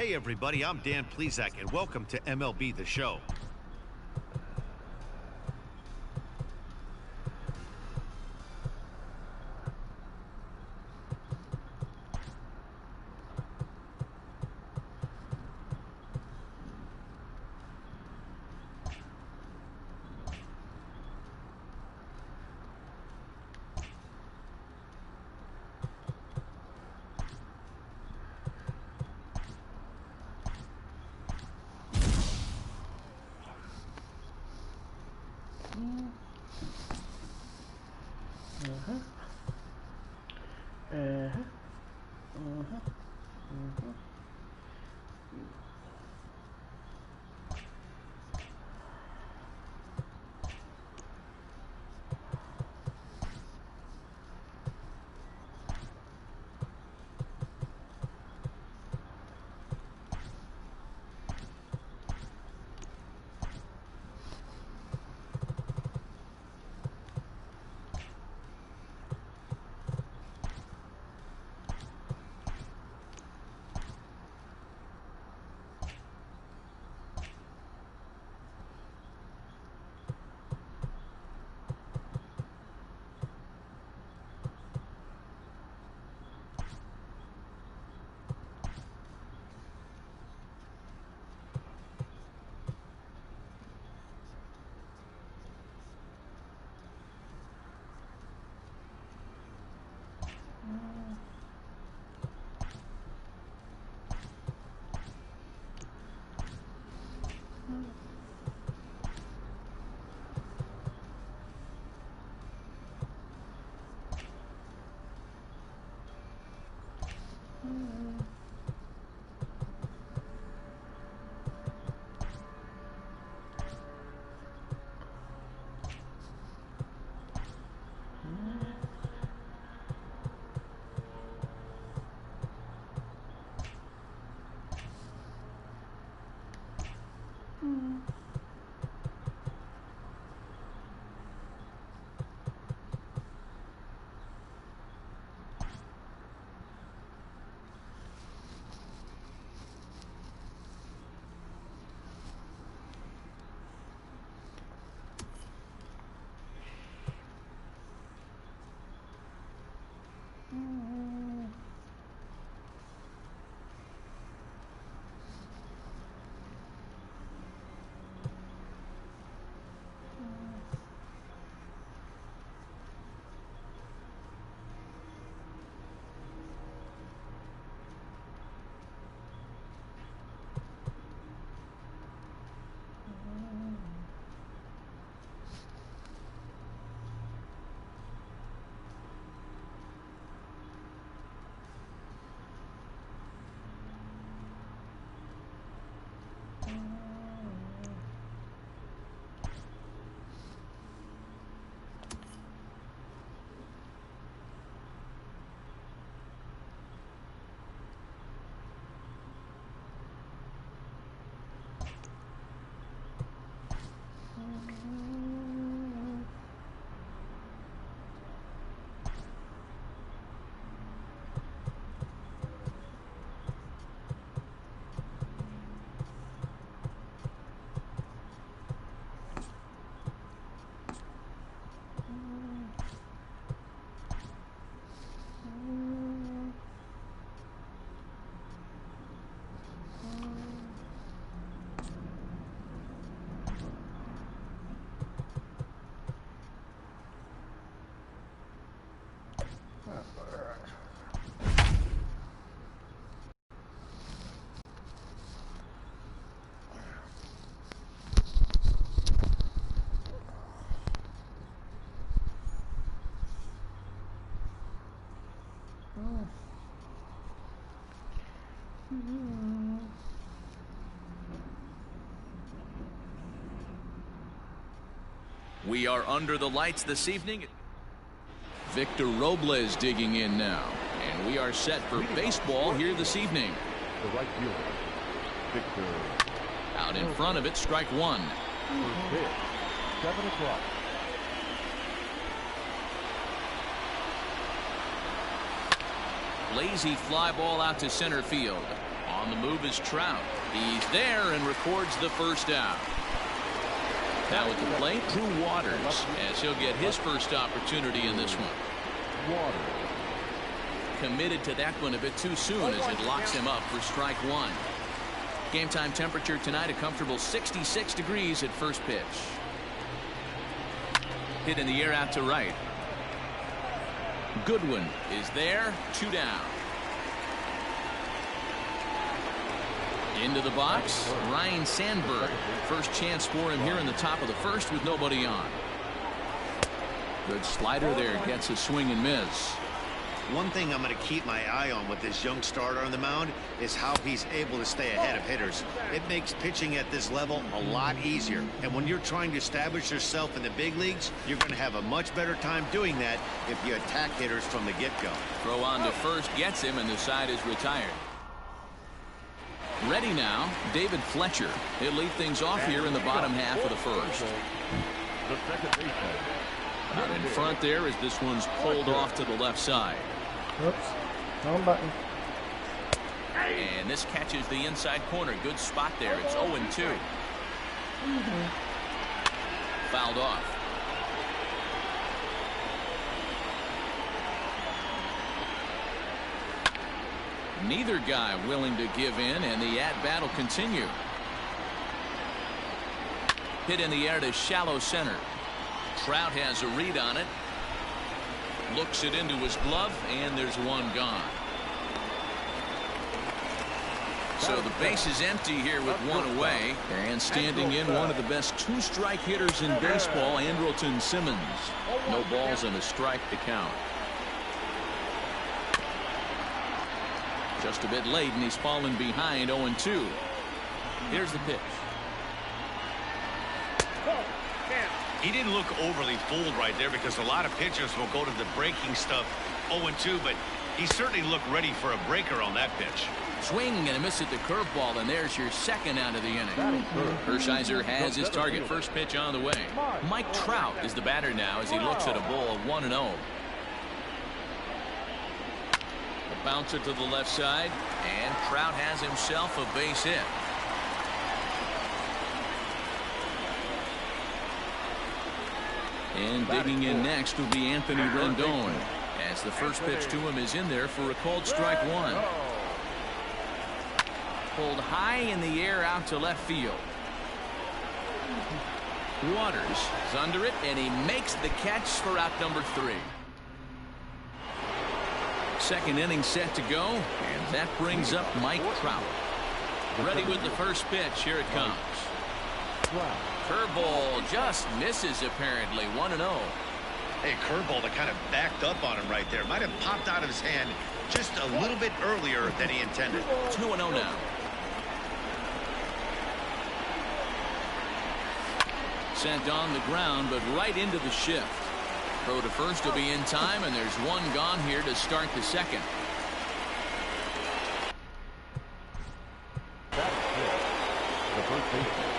Hey everybody, I'm Dan Plesac and welcome to MLB The Show. We are under the lights this evening. Victor Robles digging in now. And we are set for baseball here this evening. The right fielder, Victor. Out in front of it, strike one. First pitch, 7 o'clock. Lazy fly ball out to center field. On the move is Trout. He's there and records the first out. Now at the plate, Drew Waters, as he'll get his first opportunity in this one. Committed to that one a bit too soon as it locks him up for strike one. Game time temperature tonight, a comfortable 66 degrees at first pitch. Hit in the air out to right. Goodwin is there, 2 down. Into the box, Ryan Sandberg. First chance for him here in the top of the first with nobody on. Good slider there, gets a swing and miss. One thing I'm going to keep my eye on with this young starter on the mound is how he's able to stay ahead of hitters. It makes pitching at this level a lot easier. And when you're trying to establish yourself in the big leagues, you're going to have a much better time doing that if you attack hitters from the get-go. Throw on to first gets him, and the side is retired. Ready now, David Fletcher. He'll lead things off here in the bottom half of the first. Out in front there as this one's pulled off to the left side. Oops, wrong button. And this catches the inside corner. Good spot there. It's 0-2. Fouled off. Neither guy willing to give in, and the at-bat will continue. Hit in the air to shallow center. Trout has a read on it. Looks it into his glove, and there's one gone. So the base is empty here with one away. And standing in, one of the best two-strike hitters in baseball, Andrelton Simmons. No balls and a strike to count. Just a bit late, and he's fallen behind 0-2. Here's the pitch. He didn't look overly fooled right there because a lot of pitchers will go to the breaking stuff 0-2, but he certainly looked ready for a breaker on that pitch. Swing and a miss at the curveball, and there's your second out of the inning. Hershiser has his target. First pitch on the way. Mike Trout is the batter now as he looks at a ball of 1-0. A bouncer to the left side, and Trout has himself a base hit. And digging in next will be Anthony Rendon, as the first pitch to him is in there for a called strike one. Pulled high in the air out to left field. Waters is under it, and he makes the catch for out number 3. Second inning set to go, and that brings up Mike Trout. Ready with the first pitch. Here it comes. Curveball just misses apparently. 1-0. Hey, curveball that kind of backed up on him right there. Might have popped out of his hand just a little bit earlier than he intended. 2-0 now. Sent on the ground, but right into the shift. Throw to first will be in time, and there's one gone here to start the second. The first baseman,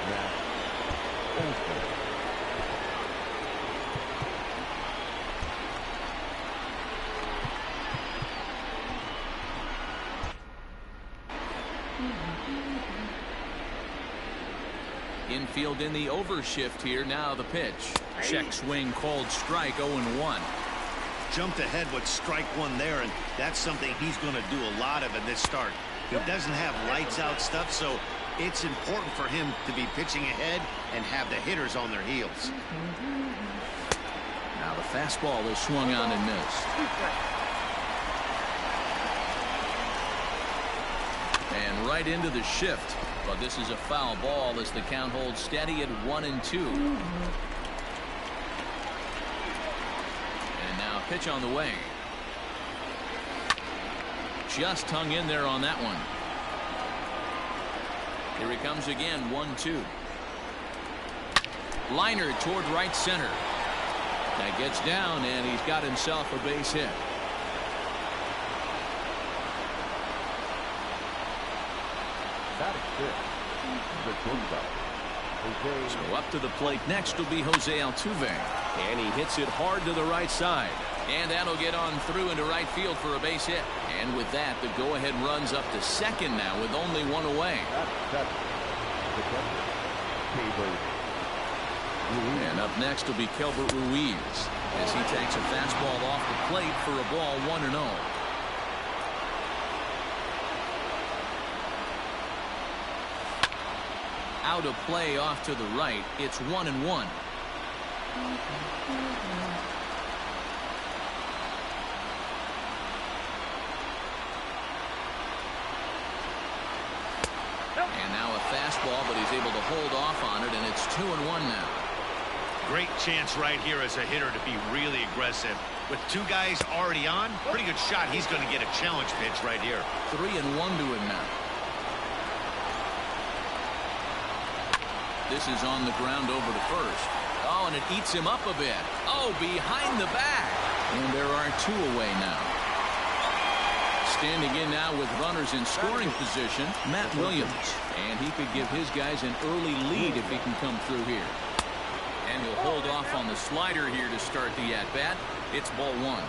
Matt Olson. Infield in the overshift here. Now the pitch. Check swing called strike. 0-1. Jumped ahead with strike one there, and that's something he's going to do a lot of in this start. He doesn't have lights out stuff, so it's important for him to be pitching ahead and have the hitters on their heels. Now the fastball is swung on and missed. And right into the shift. But this is a foul ball as the count holds steady at 1-2. And now pitch on the way. Just hung in there on that one. Here he comes again. 1-2. Liner toward right center. That gets down, and he's got himself a base hit. So up to the plate next will be Jose Altuve, and he hits it hard to the right side. And that'll get on through into right field for a base hit. And with that, the go-ahead runs up to second now with only one away. And up next will be Kelbert Ruiz as he takes a fastball off the plate for a ball 1-0. Out of play off to the right. It's 1-1. And now a fastball, but he's able to hold off on it, and it's 2-1 now. Great chance right here as a hitter to be really aggressive. With two guys already on, pretty good shot. He's going to get a challenge pitch right here. 3-1 to him now. This is on the ground over to first. Oh, and it eats him up a bit. Oh, behind the back. And there are two away now. Standing in now with runners in scoring position, Matt Williams. And he could give his guys an early lead if he can come through here. And he'll hold off on the slider here to start the at-bat. It's ball 1.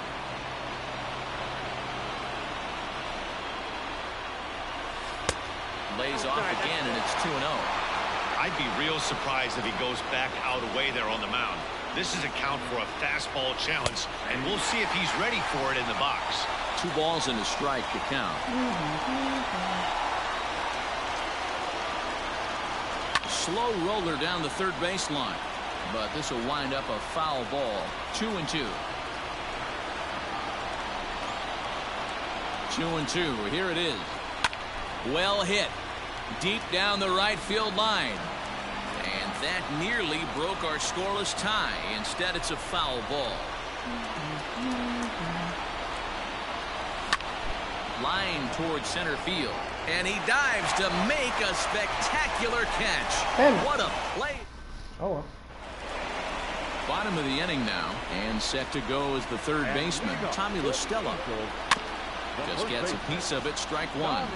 Lays off again, and it's 2-0. I'd be real surprised if he goes back out away there on the mound. This is a count for a fastball challenge, and we'll see if he's ready for it in the box. 2 balls and a strike to count. Slow roller down the third baseline, but this will wind up a foul ball. 2-2. 2-2. Here it is. Well hit. Deep down the right field line. And that nearly broke our scoreless tie. Instead, it's a foul ball. Line towards center field. And he dives to make a spectacular catch. What a play. Oh, well. Bottom of the inning now. And set to go is the third baseman, Tommy La Stella. Just gets a piece of it. Strike 1.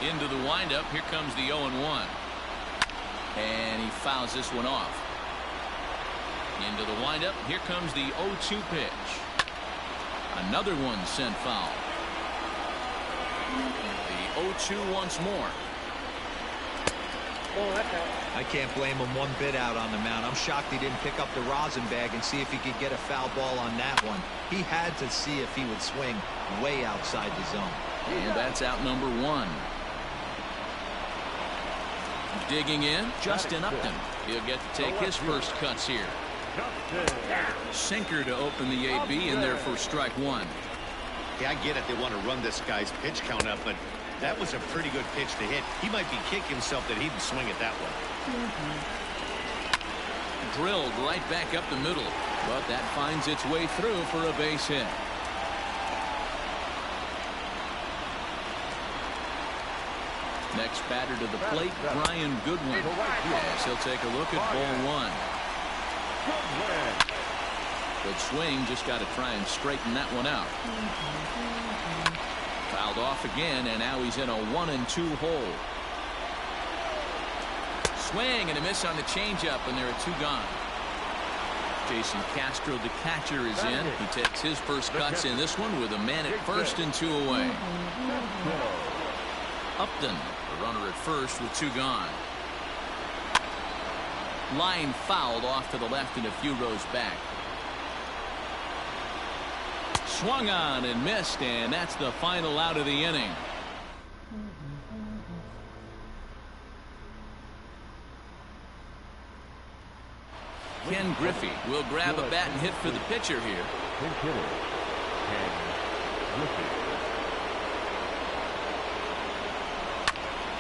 Into the windup. Here comes the 0-1. And he fouls this one off. Into the windup. Here comes the 0-2 pitch. Another one sent foul. The 0-2 once more. I can't blame him one bit out on the mound. I'm shocked he didn't pick up the rosin bag and see if he could get a foul ball on that one. He had to see if he would swing way outside the zone. And that's out number 1. Digging in, Justin Upton. He'll get to take his first cuts here. Sinker to open the AB in there for strike 1. Yeah, I get it. They want to run this guy's pitch count up, but that was a pretty good pitch to hit. He might be kicking himself that he didn't swing it that way. Drilled right back up the middle, but that finds its way through for a base hit. Next batter to the plate, Brian Goodwin. Yes, he'll take a look at ball 1. Good swing, just got to try and straighten that one out. Fouled off again, and now he's in a 1-2 hole. Swing and a miss on the changeup, and there are 2 gone. Jason Castro, the catcher, is in. He takes his first cuts in this one with a man at first and 2 away. Upton, the runner at first with 2 gone. Line fouled off to the left and a few rows back. Swung on and missed, and that's the final out of the inning. Ken Griffey will grab a bat and hit for the pitcher here.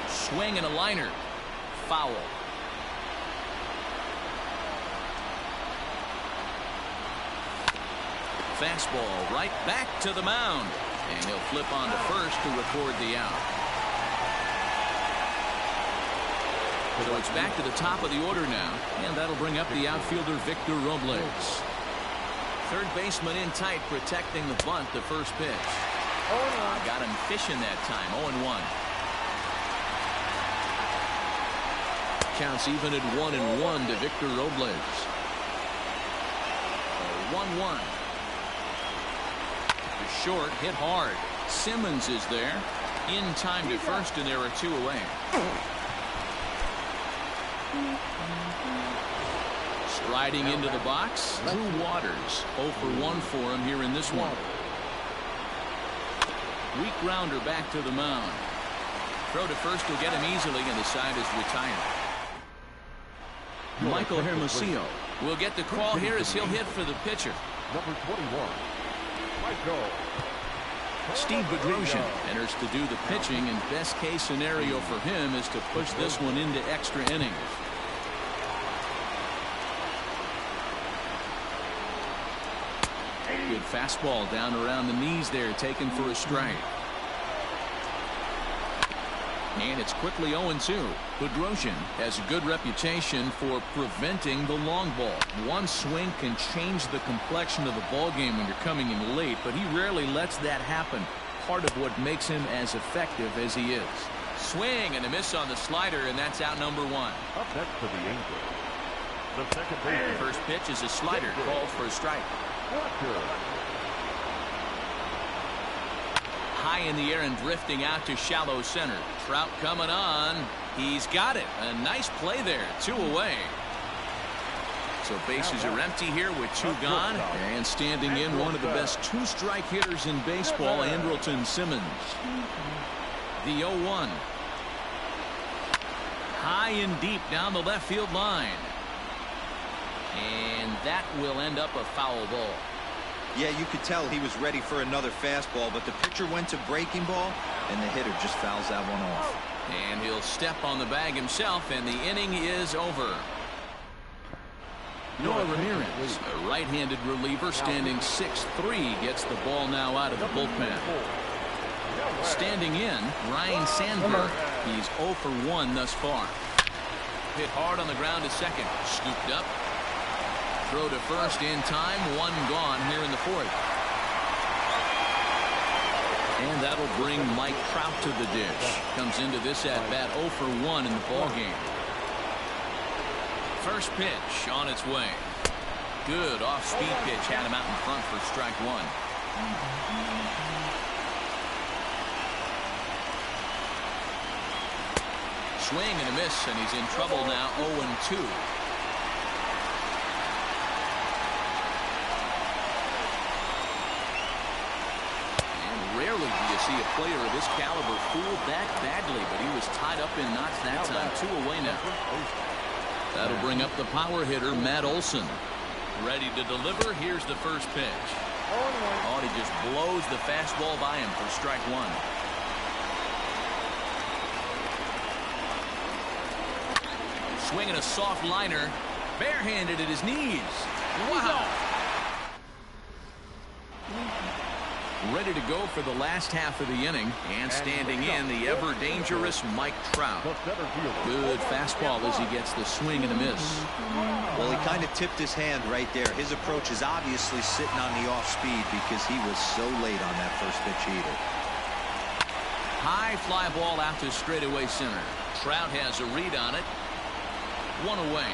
Swing and a liner. Foul. Fastball right back to the mound. And he'll flip on to first to record the out. So it's back to the top of the order now. And that'll bring up the outfielder Victor Robles. Third baseman in tight, protecting the bunt, the first pitch. Got him fishing that time. 0-1. Counts even at 1-1 to Victor Robles. 1-1. The short hit hard. Simmons is there. In time to first, and there are 2 away. Striding into the box, Drew Waters. 0 for 1 for him here in this one. Weak grounder back to the mound. Throw to first will get him easily, and the side is retired. Michael Hermosillo will get the call here as he'll hit for the pitcher. Number 21, Michael. Steve Bedrosian enters to do the pitching, and best case scenario for him is to push this one into extra innings. Good fastball down around the knees there, taken for a strike. And it's quickly 0-2. Bedrosian has a good reputation for preventing the long ball. One swing can change the complexion of the ball game when you're coming in late, but he rarely lets that happen. Part of what makes him as effective as he is. Swing and a miss on the slider, and that's out number 1. Up next for the Angels, the second baseman. First pitch is a slider called for a strike. High in the air and drifting out to shallow center. Trout coming on. He's got it. A nice play there. 2 away. So bases are empty here with 2 gone. And standing in, one of the best 2-strike hitters in baseball, Andrelton Simmons. The 0-1. High and deep down the left field line. And that will end up a foul ball. Yeah, you could tell he was ready for another fastball, but the pitcher went to breaking ball, and the hitter just fouls that one off. And he'll step on the bag himself, and the inning is over. Noah Ramirez, a right-handed reliever, standing 6'3", gets the ball now out of the bullpen. Standing in, Ryan Sandberg. He's 0 for 1 thus far. Hit hard on the ground to second. Scooped up. Throw to first in time. 1 gone here in the 4th. And that'll bring Mike Trout to the dish. Comes into this at-bat 0 for 1 in the ballgame. First pitch on its way. Good off-speed pitch. Had him out in front for strike 1. Swing and a miss, and he's in trouble now. 0-2. Rarely do you see a player of this caliber fooled that badly, but he was tied up in knots that time. 2 away now. That'll bring up the power hitter, Matt Olson. Ready to deliver. Here's the first pitch. Oh, he just blows the fastball by him for strike 1. Swinging a soft liner. Barehanded at his knees. Wow. Ready to go for the last half of the inning, and standing in, the ever-dangerous Mike Trout. Good fastball as he gets the swing and a miss. Well, he kind of tipped his hand right there. His approach is obviously sitting on the off-speed because he was so late on that first pitch either. High fly ball out to straightaway center. Trout has a read on it. 1 away.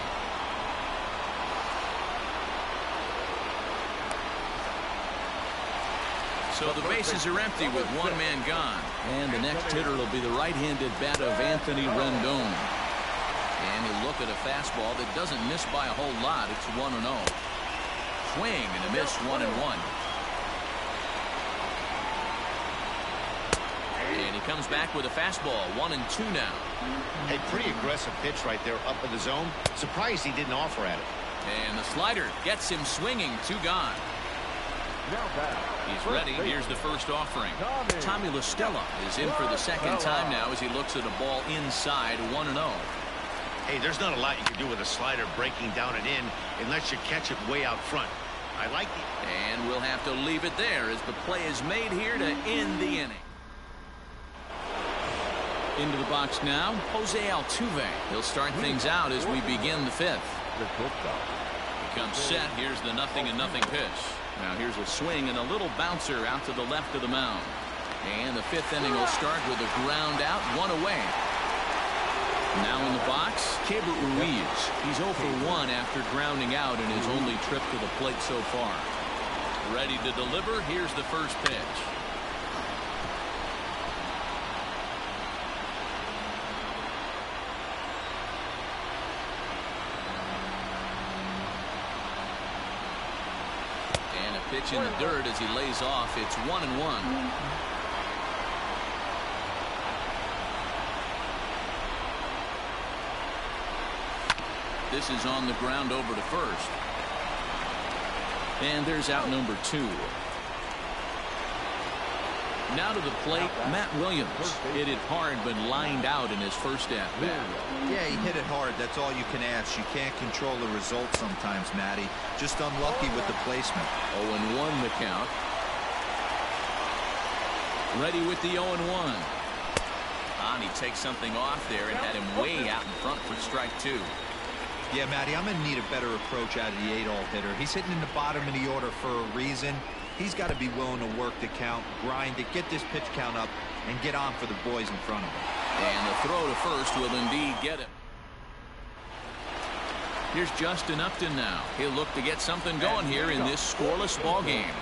So the bases are empty with 1 man gone. And the next hitter will be the right-handed bat of Anthony Rendon. And he'll look at a fastball that doesn't miss by a whole lot. It's 1-0. Swing and a miss. 1-1. And he comes back with a fastball. 1-2 now. A pretty aggressive pitch right there up in the zone. Surprised he didn't offer at it. And the slider gets him swinging. 2 gone. He's ready. Here's the first offering. Tommy La Stella is in for the second time now as he looks at a ball inside. 1-0. Hey, there's not a lot you can do with a slider breaking down and in unless you catch it way out front. I like it. And we'll have to leave it there as the play is made here to end the inning. Into the box now, Jose Altuve. He'll start things out as we begin the 5th. He comes set. Here's the 0-0 pitch. Now here's a swing and a little bouncer out to the left of the mound. And the 5th inning will start with a ground out. 1 away. Now in the box, Keibert Ruiz. He's 0 for 1 after grounding out in his only trip to the plate so far. Ready to deliver. Here's the first pitch. And a pitch in the dirt as he lays off. It's 1-1. This is on the ground over to first. And there's out number 2. Now to the plate, Matt Williams. Hit it hard but lined out in his first at-bat. Yeah, he hit it hard. That's all you can ask. You can't control the result sometimes, Matty. Just unlucky with the placement. 0-1 the count. Ready with the 0-1. And he takes something off there and had him way out in front for strike 2. Yeah, Matty, I'm going to need a better approach out of the 8-hole hitter. He's hitting in the bottom of the order for a reason. He's got to be willing to work the count, grind it, get this pitch count up, and get on for the boys in front of him. And the throw to first will indeed get it. Here's Justin Upton now. He'll look to get something going here in this scoreless ball game.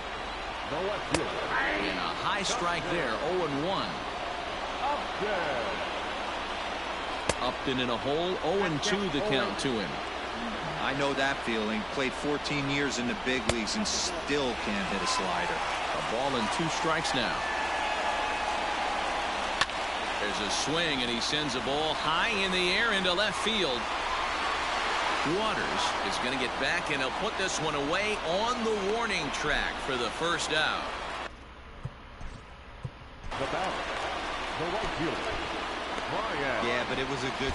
And a high strike there, 0-1. Upton in a hole, 0-2 the count to him. I know that feeling. Played 14 years in the big leagues and still can't hit a slider. A ball and 2 strikes now. There's a swing and he sends a ball high in the air into left field. Waters is going to get back and he'll put this one away on the warning track for the first out. The batter, the right fielder. Yeah, but it was a good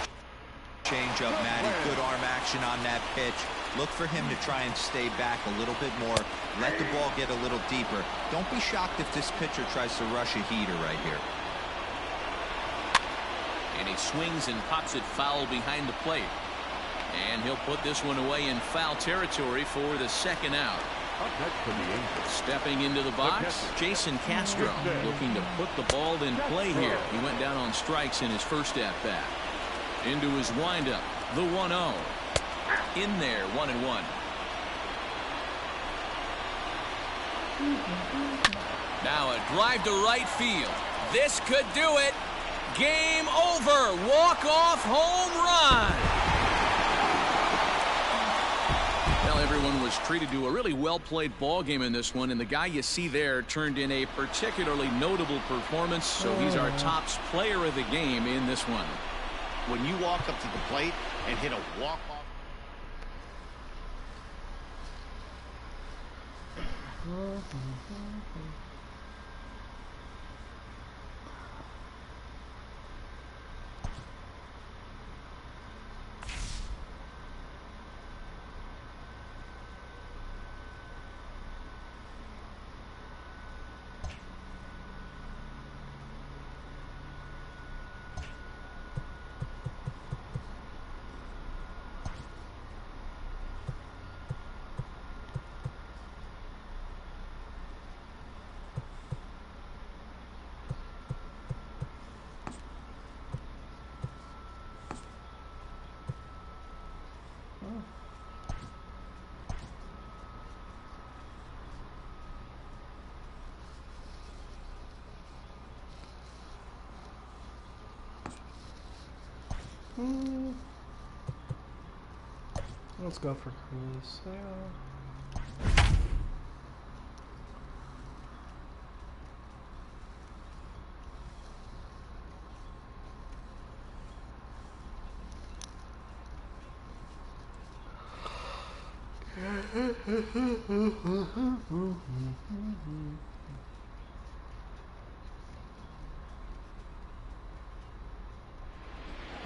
change-up, Matty. Good arm action on that pitch. Look for him to try and stay back a little bit more. Let the ball get a little deeper. Don't be shocked if this pitcher tries to rush a heater right here. And he swings and pops it foul behind the plate. And he'll put this one away in foul territory for the second out. Stepping into the box, Jason Castro looking to put the ball in play here. He went down on strikes in his first at-bat. Into his windup, the 1-0. In there, 1-1. Now a drive to right field. This could do it. Game over. Walk-off home run. Everyone was treated to a really well-played ball game in this one, and the guy you see there turned in a particularly notable performance, so he's our top player of the game in this one. When you walk up to the plate and hit a walk-off. Let's go for Chris.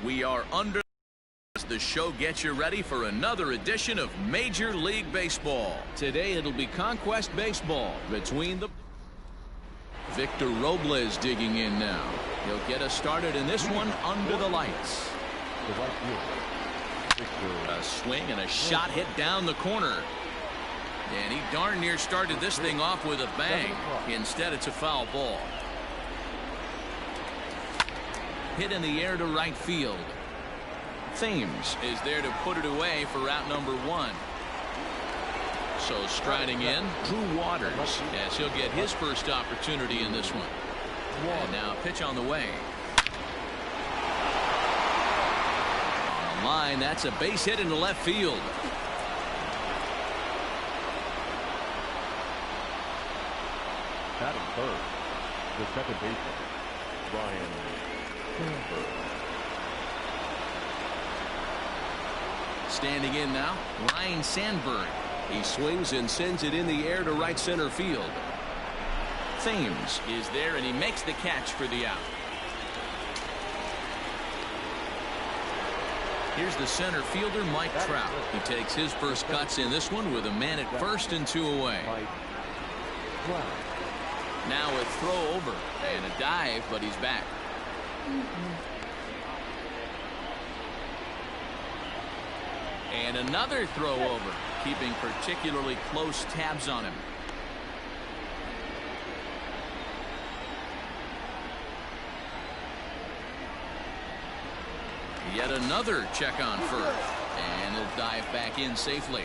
We are under the show. Gets you ready for another edition of Major League Baseball. Today it'll be Conquest Baseball between the Victor Robles digging in now. He'll get us started in this one under the lights. A swing and a shot hit down the corner. And he darn near started this thing off with a bang. Instead, it's a foul ball. Hit in the air to right field. Thames is there to put it away for out number 1. So striding in, Drew Waters, as he'll get his first opportunity in this one. And now pitch on the way. On the line, that's a base hit into left field. Batting third, the second baseman, Ryan Sandberg. Standing in now, Ryan Sandberg. He swings and sends it in the air to right center field. Thames is there, and he makes the catch for the out. Here's the center fielder, Mike Trout. He takes his first cuts in this one with a man at first and 2 away. Now a throw over and a dive, but he's back. And another throw over, keeping particularly close tabs on him. Yet another check on first, and he'll dive back in safely.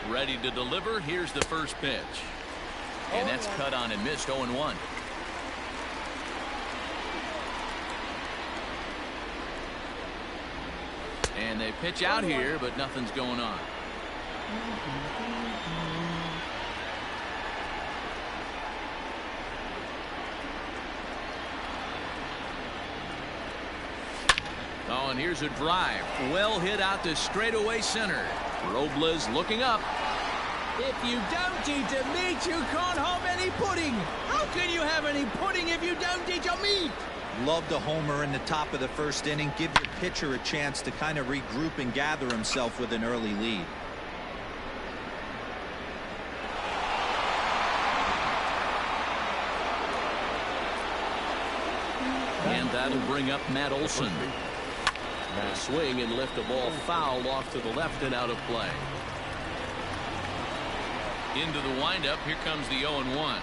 Ready to deliver. Here's the first pitch. And that's cut on and missed. 0-1. And they pitch out here, but nothing's going on. Oh, and here's a drive. Well hit out to straightaway center. Robles looking up. If you don't eat the meat, you can't have any pudding. How can you have any pudding if you don't eat your meat? Love the homer in the top of the first inning. Give your pitcher a chance to kind of regroup and gather himself with an early lead. And that'll bring up Matt Olson. A swing and lift a ball foul off to the left and out of play. Into the windup. Here comes the 0-1.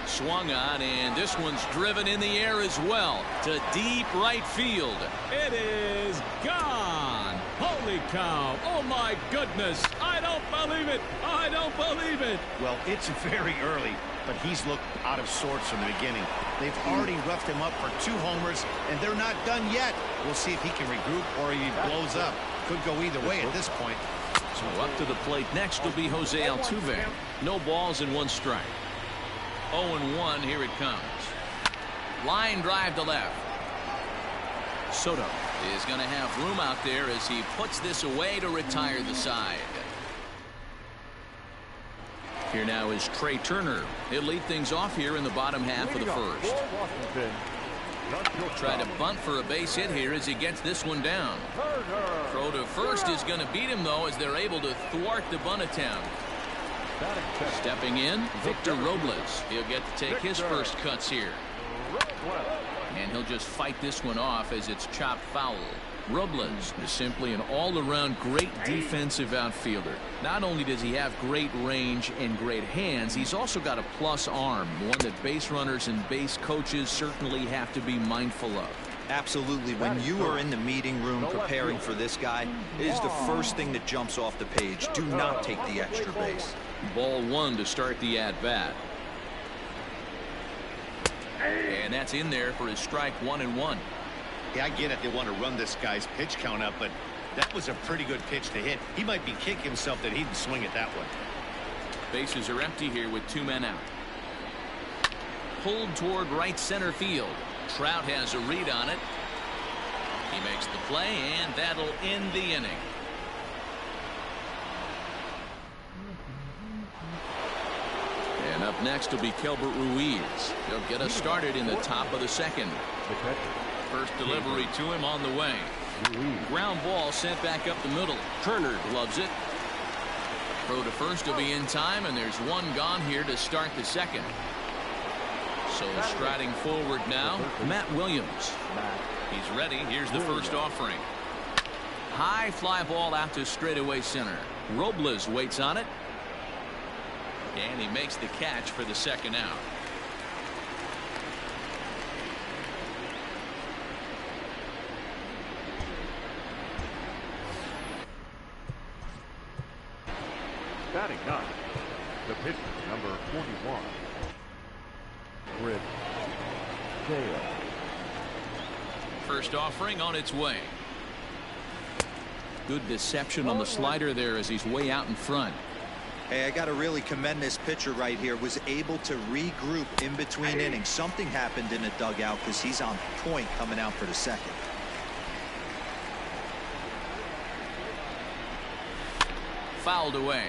Swung on, and this one's driven in the air as well to deep right field. It is gone. Holy cow. Oh, my goodness. I don't believe it. I don't believe it. Well, it's very early, but he's looked out of sorts from the beginning. They've already roughed him up for 2 homers, and they're not done yet. We'll see if he can regroup or he blows up. Could go either way at this point. So up to the plate next will be Jose Altuve. No balls and 1 strike. 0-1. Here it comes. Line drive to left. Soto is going to have room out there as he puts this away to retire the side. Here now is Trey Turner. He'll lead things off here in the bottom half of the first. Try to bunt for a base hit here as he gets this one down. Throw to first is going to beat him, though, as they're able to thwart the bunt attempt. Stepping in, Victor Robles. He'll get to take his first cuts here. And he'll just fight this one off as it's chopped foul. Robles is simply an all-around great defensive outfielder. Not only does he have great range and great hands, he's also got a plus arm, one that base runners and base coaches certainly have to be mindful of. Absolutely. When you are in the meeting room preparing for this guy, it is the first thing that jumps off the page. Do not take the extra base. Ball 1 to start the at-bat. And that's in there for his strike 1-1. Yeah, I get it. They want to run this guy's pitch count up, but that was a pretty good pitch to hit. He might be kicking himself that he didn't swing it that way. Bases are empty here with 2 men out. Pulled toward right center field. Trout has a read on it. He makes the play, and that'll end the inning. And up next will be Kelbert Ruiz. He'll get us started in the top of the second. First delivery to him on the way. Ground ball sent back up the middle. Turner gloves it. Throw to first will be in time, and there's 1 gone here to start the second. So striding forward now, Matt Williams. He's ready. Here's the first offering. High fly ball out to straightaway center. Robles waits on it. And he makes the catch for the second out. Batting ninth, the pitcher, number 41, Chris Sale. First offering on its way. Good deception on the slider there as he's way out in front. Hey, I got to really commend this pitcher right here. Was able to regroup in between innings. Something happened in the dugout because he's on point coming out for the second. Fouled away.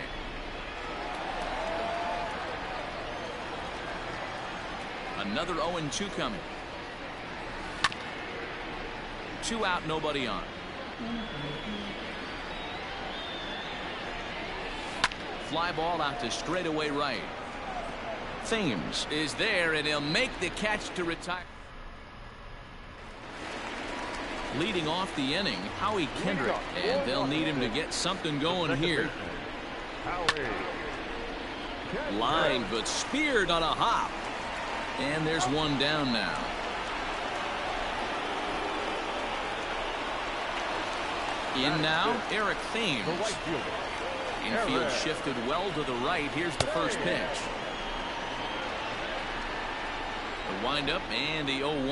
Another 0-2 coming. 2 out, nobody on. Fly ball out to straightaway right. Thames is there, and he'll make the catch to retire. Leading off the inning, Howie Kendrick, and they'll need him to get something going here. Lined but speared on a hop. And there's one down now. In now, Eric Thames. Infield shifted well to the right. Here's the first pitch. The windup and the 0-1.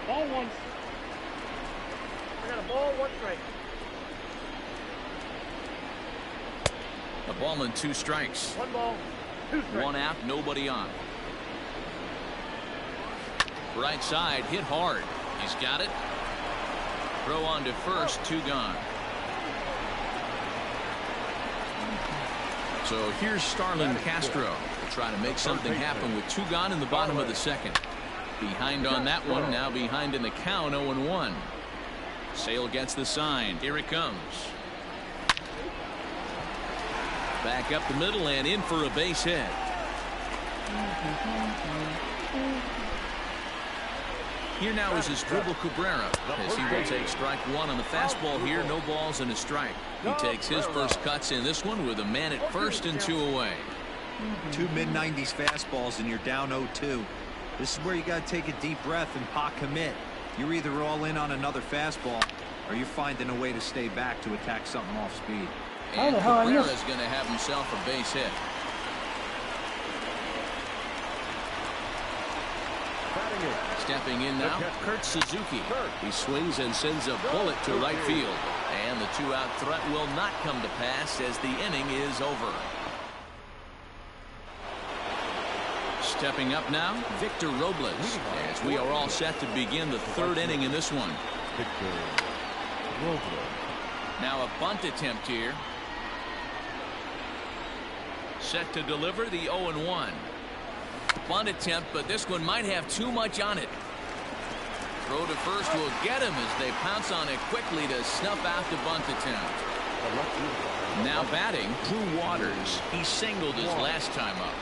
Ball one. I got a ball, 1 strike. A ball and 2 strikes. 1 ball, 2 strikes. 1 out, nobody on. Right side, hit hard. He's got it. Throw on to first, 2 gone. So here's Starlin Castro trying to make something happen with 2 gone in the bottom of the second. Behind on that one, now behind in the count, 0-1. Sale gets the sign. Here it comes. Back up the middle and in for a base hit. Here now is his dribble Cabrera as he will take strike 1 on the fastball here. No balls and a strike. He takes his first cuts in this one with a man at first and 2 away. 2 mid-90s fastballs and you're down 0-2. This is where you got to take a deep breath and pot commit. You're either all in on another fastball or you're finding a way to stay back to attack something off speed. And Cabrera's going to have himself a base hit. Stepping in now, Kurt Suzuki. He swings and sends a bullet to right field. And the 2-out threat will not come to pass as the inning is over. Stepping up now, Victor Robles, as we are all set to begin the 3rd inning in this one. Now a bunt attempt here. Set to deliver the 0-1. Bunt attempt, but this one might have too much on it. Throw to first will get him as they pounce on it quickly to snuff out the bunt attempt. Now batting, Drew Waters. He singled his last time up.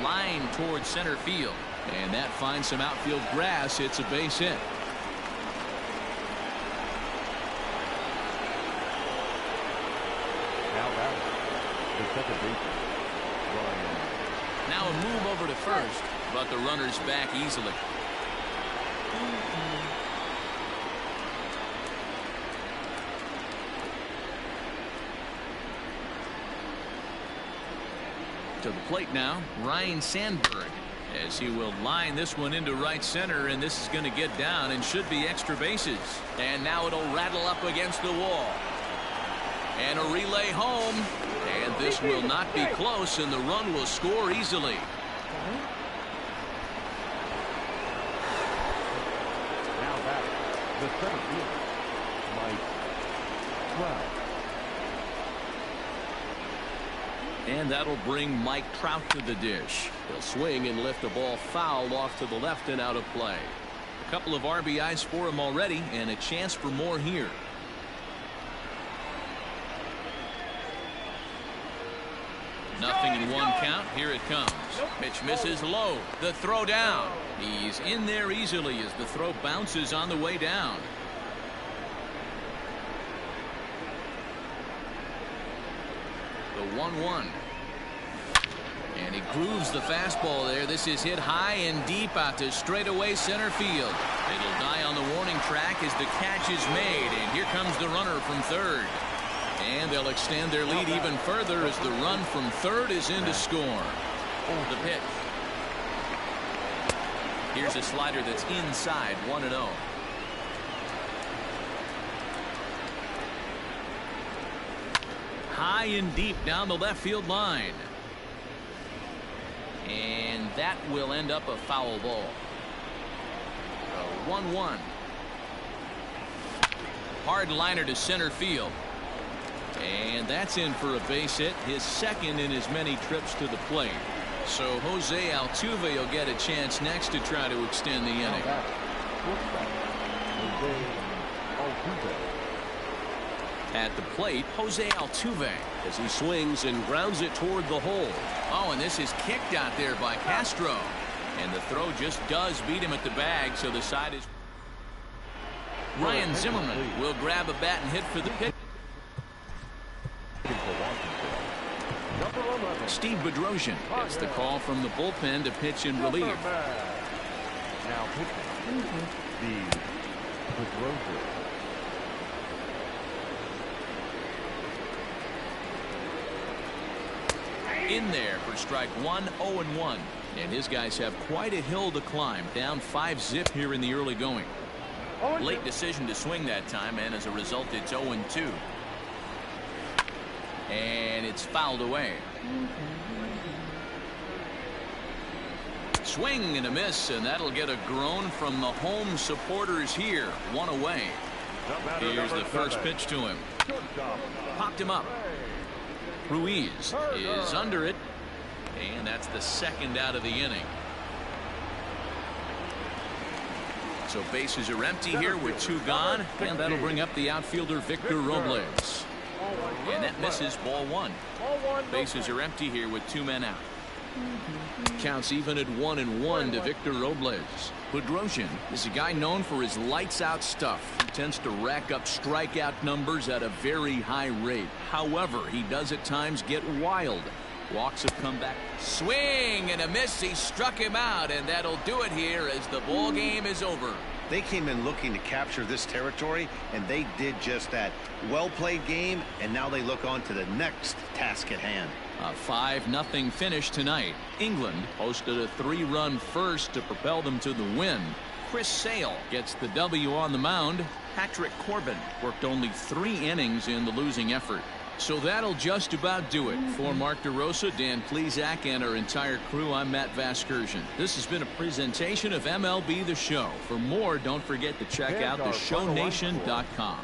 Line towards center field, and that finds some outfield grass. It's a base hit. Now batting, the second baseman, Ryan. Now a move over to first, but the runner's back easily. To the plate now, Ryan Sandberg, as he will line this one into right center, and this is going to get down and should be extra bases. And now it'll rattle up against the wall. And a relay home, and this will not be close, and the run will score easily. Now back, the center fielder, Mike Trout. And that'll bring Mike Trout to the dish. He'll swing and lift a ball foul off to the left and out of play. A couple of RBIs for him already, and a chance for more here. Nothing in 1 count. Here it comes. Pitch misses low. The throw down. He's in there easily as the throw bounces on the way down. The 1-1. And he grooves the fastball there. This is hit high and deep out to straightaway center field. It'll die on the warning track as the catch is made. And here comes the runner from third. And they'll extend their lead even further as the run from third is in to score. The pitch. Here's a slider that's inside, 1-0. High and deep down the left field line. And that will end up a foul ball. 1-1. Hard liner to center field. And that's in for a base hit, his second in as many trips to the plate. So Jose Altuve will get a chance next to try to extend the inning. At the plate, Jose Altuve, as he swings and grounds it toward the hole. Oh, and this is kicked out there by Castro. And the throw just does beat him at the bag, so the side is... Ryan Zimmerman will grab a bat and hit for the pitch. Steve Bedrosian gets the call from the bullpen to pitch in relief. Now pitching, Steve Bedrosian. In there for strike one, 0-1. And his guys have quite a hill to climb. Down 5-zip here in the early going. Late decision to swing that time, and as a result, it's 0-2. And it's fouled away. Swing and a miss, and that'll get a groan from the home supporters here. One away. Here's the first pitch to him. Popped him up. Ruiz is under it, and that's the second out of the inning. So bases are empty here with two gone, and that'll bring up the outfielder Victor Robles. And that misses, ball one. Bases are empty here with two men out. Counts even at 1-1 to Victor Robles. Bedrosian is a guy known for his lights-out stuff. He tends to rack up strikeout numbers at a very high rate. However, he does at times get wild. Walks have come back. Swing and a miss. He struck him out, and that'll do it here as the ball game is over. They came in looking to capture this territory, and they did just that. Well-played game, and now they look on to the next task at hand. A 5-0 finish tonight. England posted a 3-run first to propel them to the win. Chris Sale gets the W on the mound. Patrick Corbin worked only 3 innings in the losing effort. So that'll just about do it. For Mark DeRosa, Dan Plesac, and our entire crew, I'm Matt Vasgersian. This has been a presentation of MLB The Show. For more, don't forget to check out theshownation.com.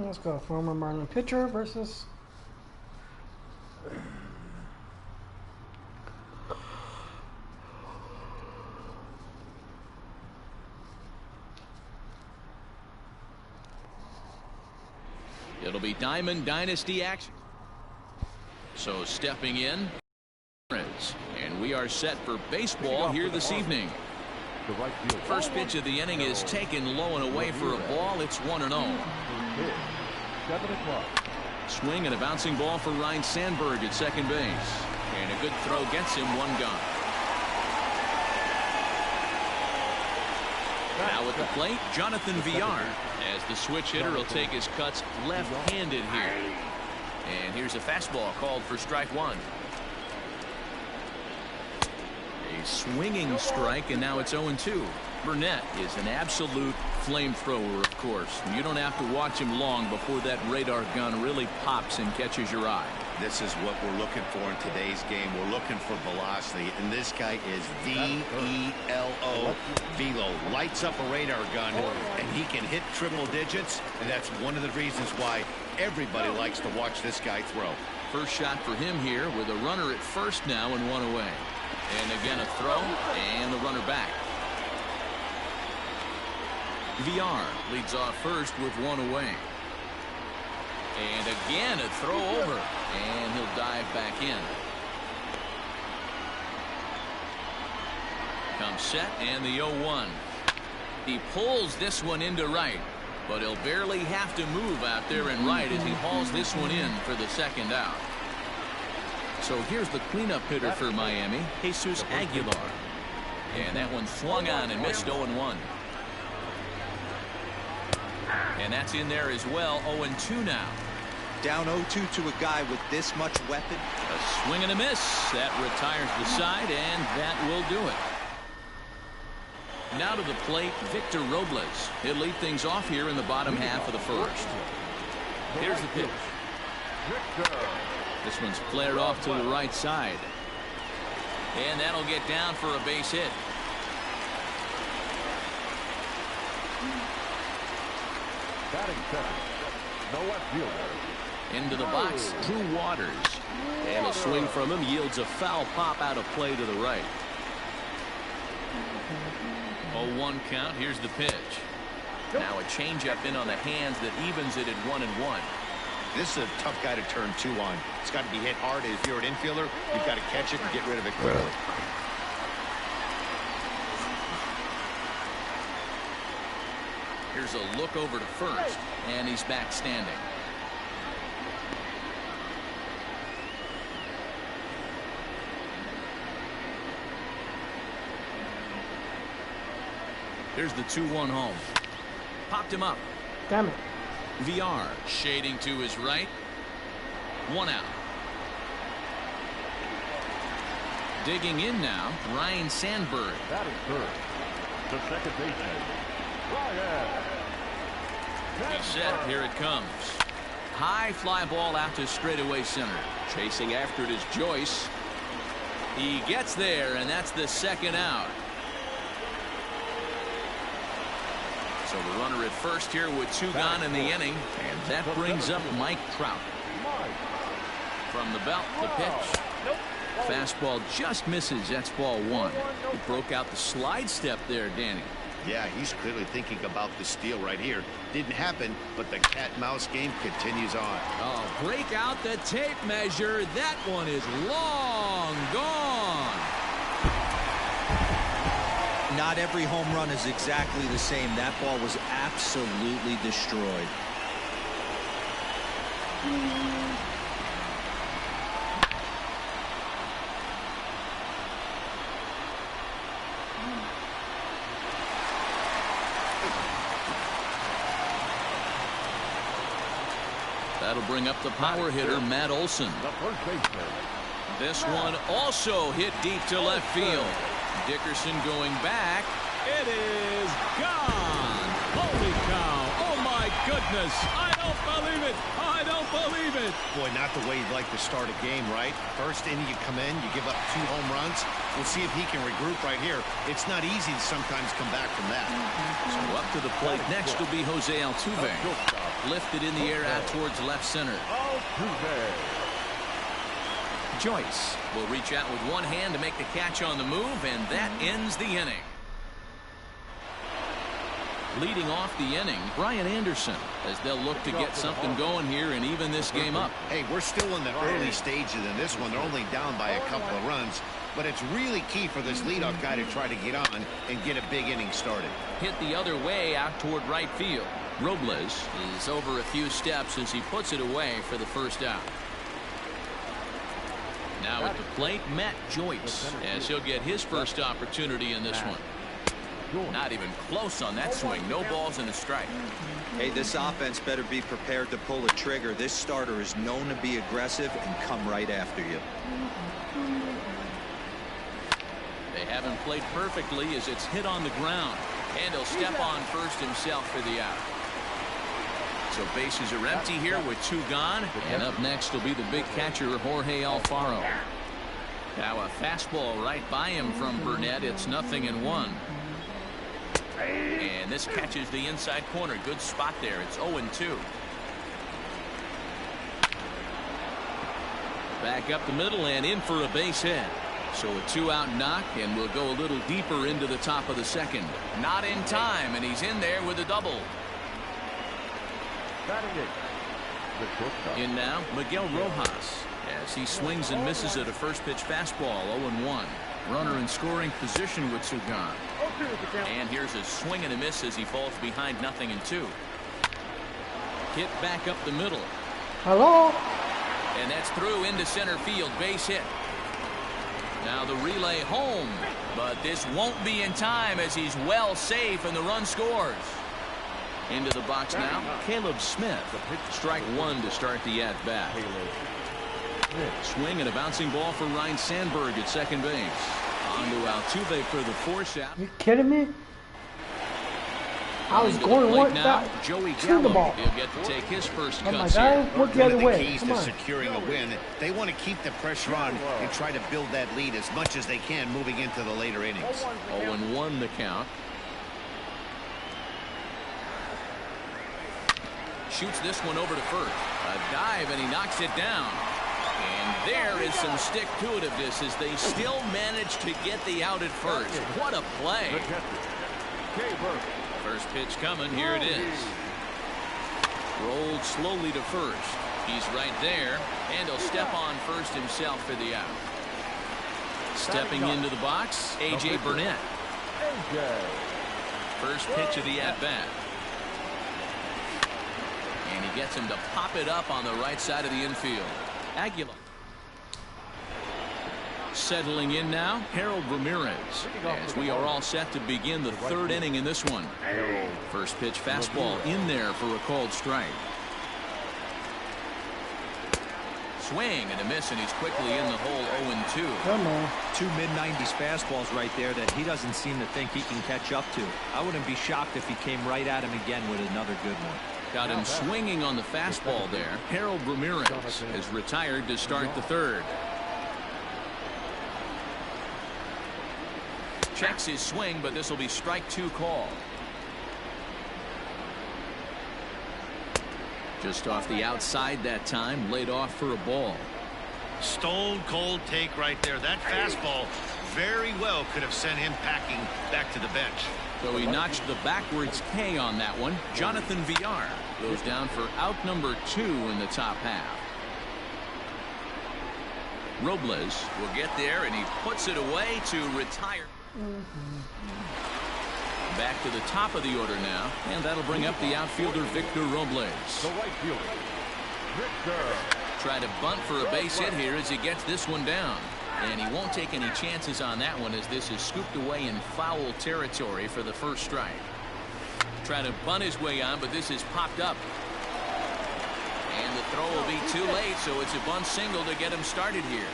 Let's go. Former Marlin pitcher versus. It'll be Diamond Dynasty action. So stepping in, and we are set for baseball here this evening. First pitch of the inning is taken low and away for a ball. It's 1-0. 7 o'clock. Swing and a bouncing ball for Ryan Sandberg at second base. And a good throw gets him one gone. Now at the plate, Jonathan Villar, as the switch hitter will take his cuts left-handed here. And here's a fastball called for strike one. A swinging strike, and now it's 0-2. Burnett is an absolute flamethrower, of course. You don't have to watch him long before that radar gun really pops and catches your eye. This is what we're looking for in today's game. We're looking for velocity, and this guy is V-E-L-O. Velo lights up a radar gun, and he can hit triple digits, and that's one of the reasons why everybody likes to watch this guy throw. First shot for him here with a runner at first now and one away. And again a throw, and the runner back. Villar leads off first with one away. And again a throw over, and he'll dive back in. Comes set, and the 0-1. He pulls this one into right, but he'll barely have to move out there in right as he hauls this one in for the second out. So here's the cleanup hitter for Miami, Jesus Aguilar. And that one swung on and missed. 0-1. And that's in there as well. 0-2 now. Down 0-2 to a guy with this much weapon. A swing and a miss. That retires the side, and that will do it. Now to the plate, Victor Robles. He'll lead things off here in the bottom half of the first. Here's the pitch. This one's flared off to the right side. And that'll get down for a base hit. Batting second, the left fielder. Into the box, Drew Waters. And a swing from him yields a foul pop out of play to the right. 0-1 count. Here's the pitch. Now a changeup in on the hands that evens it at 1-1. This is a tough guy to turn two on. It's got to be hit hard. If you're an infielder, you've got to catch it and get rid of it quickly. Here's a look over to first, and he's back standing. Here's the 2-1 home. Popped him up. Damn it. Villar shading to his right. One out. Digging in now, Ryan Sandberg. That is third. The second baseman, Ryan. He's set. Here it comes. High fly ball out to straightaway center. Chasing after it is Joyce. He gets there, and that's the second out. So the runner at first here with two gone in the inning, and that brings up Mike Trout. From the belt, the pitch. Fastball just misses. That's ball one. He broke out the slide step there, Danny. Yeah, he's clearly thinking about the steal right here. Didn't happen, but the cat-mouse game continues on. Oh, break out the tape measure. That one is long gone. Not every home run is exactly the same. That ball was absolutely destroyed. That'll bring up the power hitter, Matt Olson. The first baseman. This one also hit deep to left field. Dickerson going back. It is gone. Holy cow. Oh, my goodness. I don't believe it. I don't believe it. Boy, not the way you'd like to start a game, right? First inning, you come in, you give up 2 home runs. We'll see if he can regroup right here. It's not easy to sometimes come back from that. So up to the plate next will be Jose Altuve. Lifted in the air out towards left center. Joyce will reach out with one hand to make the catch on the move, and that ends the inning. Leading off the inning, Brian Anderson, as they'll look to get something going here and even this game up. Hey, we're still in the early stages in this one. They're only down by a couple of runs, but it's really key for this leadoff guy to try to get on and get a big inning started. Hit the other way out toward right field. Robles is over a few steps as he puts it away for the first out. Now at the plate, Matt Joyce, as he'll get his first opportunity in this one. Not even close on that swing. No balls and a strike. Hey, this offense better be prepared to pull a trigger. This starter is known to be aggressive and come right after you. They haven't played perfectly as it's hit on the ground. And he'll step on first himself for the out. So bases are empty here with 2 gone. And up next will be the big catcher, Jorge Alfaro. Now a fastball right by him from Burnett. It's 0-1. And this catches the inside corner. Good spot there. It's 0-2. Back up the middle and in for a base hit. So a 2-out knock, and we'll go a little deeper into the top of the second. Not in time, and he's in there with a double. In now, Miguel Rojas, as he swings and misses at a first pitch fastball. 0-1. Runner in scoring position with 2 gone. And here's a swing and a miss as he falls behind 0-2. Hit back up the middle. Hello? And that's through into center field. Base hit. Now the relay home. But this won't be in time as he's well safe and the run scores. Into the box now, Caleb Smith. Strike 1 to start the at-bat. Swing and a bouncing ball for Ryan Sandberg at second base. On to Altuve for the force out. You kidding me? I was going one now. Joey to the ball. He'll get to take his first Oh my cuts God! here. Look the other One of the way. keys Come to on. securing a win, they want to keep the pressure on and try to build that lead as much as they can moving into the later innings. 0-1 the count. Shoots this one over to first. A dive, and he knocks it down. And there is some stick-to-itiveness as they still manage to get the out at first. What a play. First pitch coming. Here it is. Rolled slowly to first. He's right there, and he'll step on first himself for the out. Stepping into the box, A.J. Burnett. First pitch of the at-bat. And he gets him to pop it up on the right side of the infield. Aguilar. Settling in now, Harold Ramirez, as we are all set to begin the 3rd inning in this one. First pitch fastball in there for a called strike. Swing and a miss, and he's quickly in the hole. 0-2. Come on. 2 mid-90s fastballs right there that he doesn't seem to think he can catch up to. I wouldn't be shocked if he came right at him again with another good one. Got him swinging on the fastball there. Harold Ramirez is retired to start the 3rd. Checks his swing, but this will be strike 2 call. Just off the outside that time, laid off for a ball. stone cold take right there. That fastball very well could have sent him packing back to the bench. So he notched the backwards K on that one. Jonathan Villar goes down for out number 2 in the top half. Robles will get there, and he puts it away to retire. Back to the top of the order now, and that'll bring up the outfielder Victor Robles. The right fielder, Victor. Try to bunt for a base hit here as he gets this one down. And he won't take any chances on that one as this is scooped away in foul territory for the first strike. Trying to bunt his way on, but this is popped up. And the throw will be too late, so it's a bunt single to get him started here.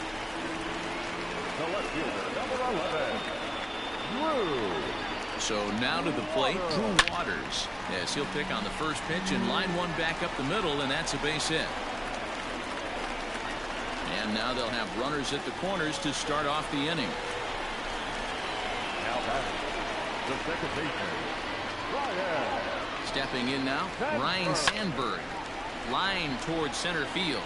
The left fielder, number 11, Drew. So now to the plate, Drew Waters. Yes, he'll pick on the first pitch and line one back up the middle, and that's a base hit. And now they'll have runners at the corners to start off the inning. Now batting, the second baseman, Ryan. Stepping in now, Ryan Sandberg. Line towards center field.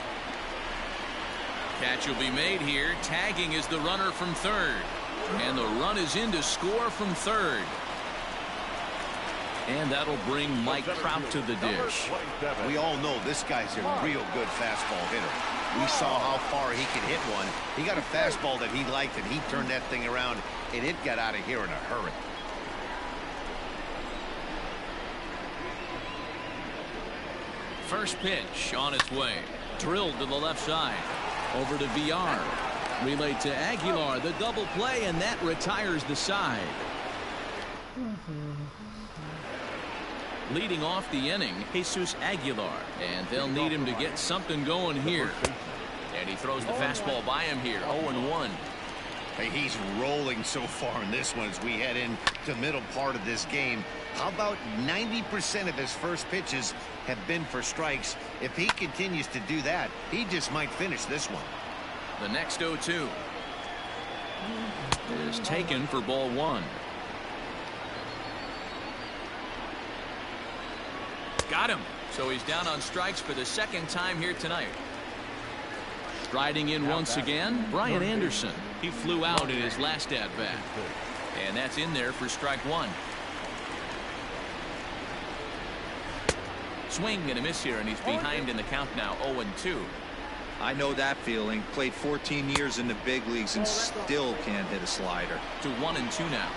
Catch will be made here. Tagging is the runner from third. And the run is in to score from third. And that'll bring Mike Trout to the dish. We all know this guy's a real good fastball hitter. We saw how far he could hit one. He got a fastball that he liked, and he turned that thing around, and it got out of here in a hurry. First pitch on its way. Drilled to the left side. Over to Villar. Relayed to Aguilar. The double play, and that retires the side. Leading off the inning, Jesus Aguilar. And they'll need him to get something going here. And he throws the fastball by him here. 0-1. Hey, he's rolling so far in this one as we head into the middle part of this game. How about 90% of his first pitches have been for strikes? If he continues to do that, he just might finish this one. The next 0-2 is taken for ball 1. Got him. So he's down on strikes for the second time here tonight. Striding in once again, Brian Anderson. He flew out in his last at-bat. And that's in there for strike 1. Swing and a miss here, and he's behind in the count now, 0-2. I know that feeling. Played 14 years in the big leagues and still can't hit a slider. To 1-2 now.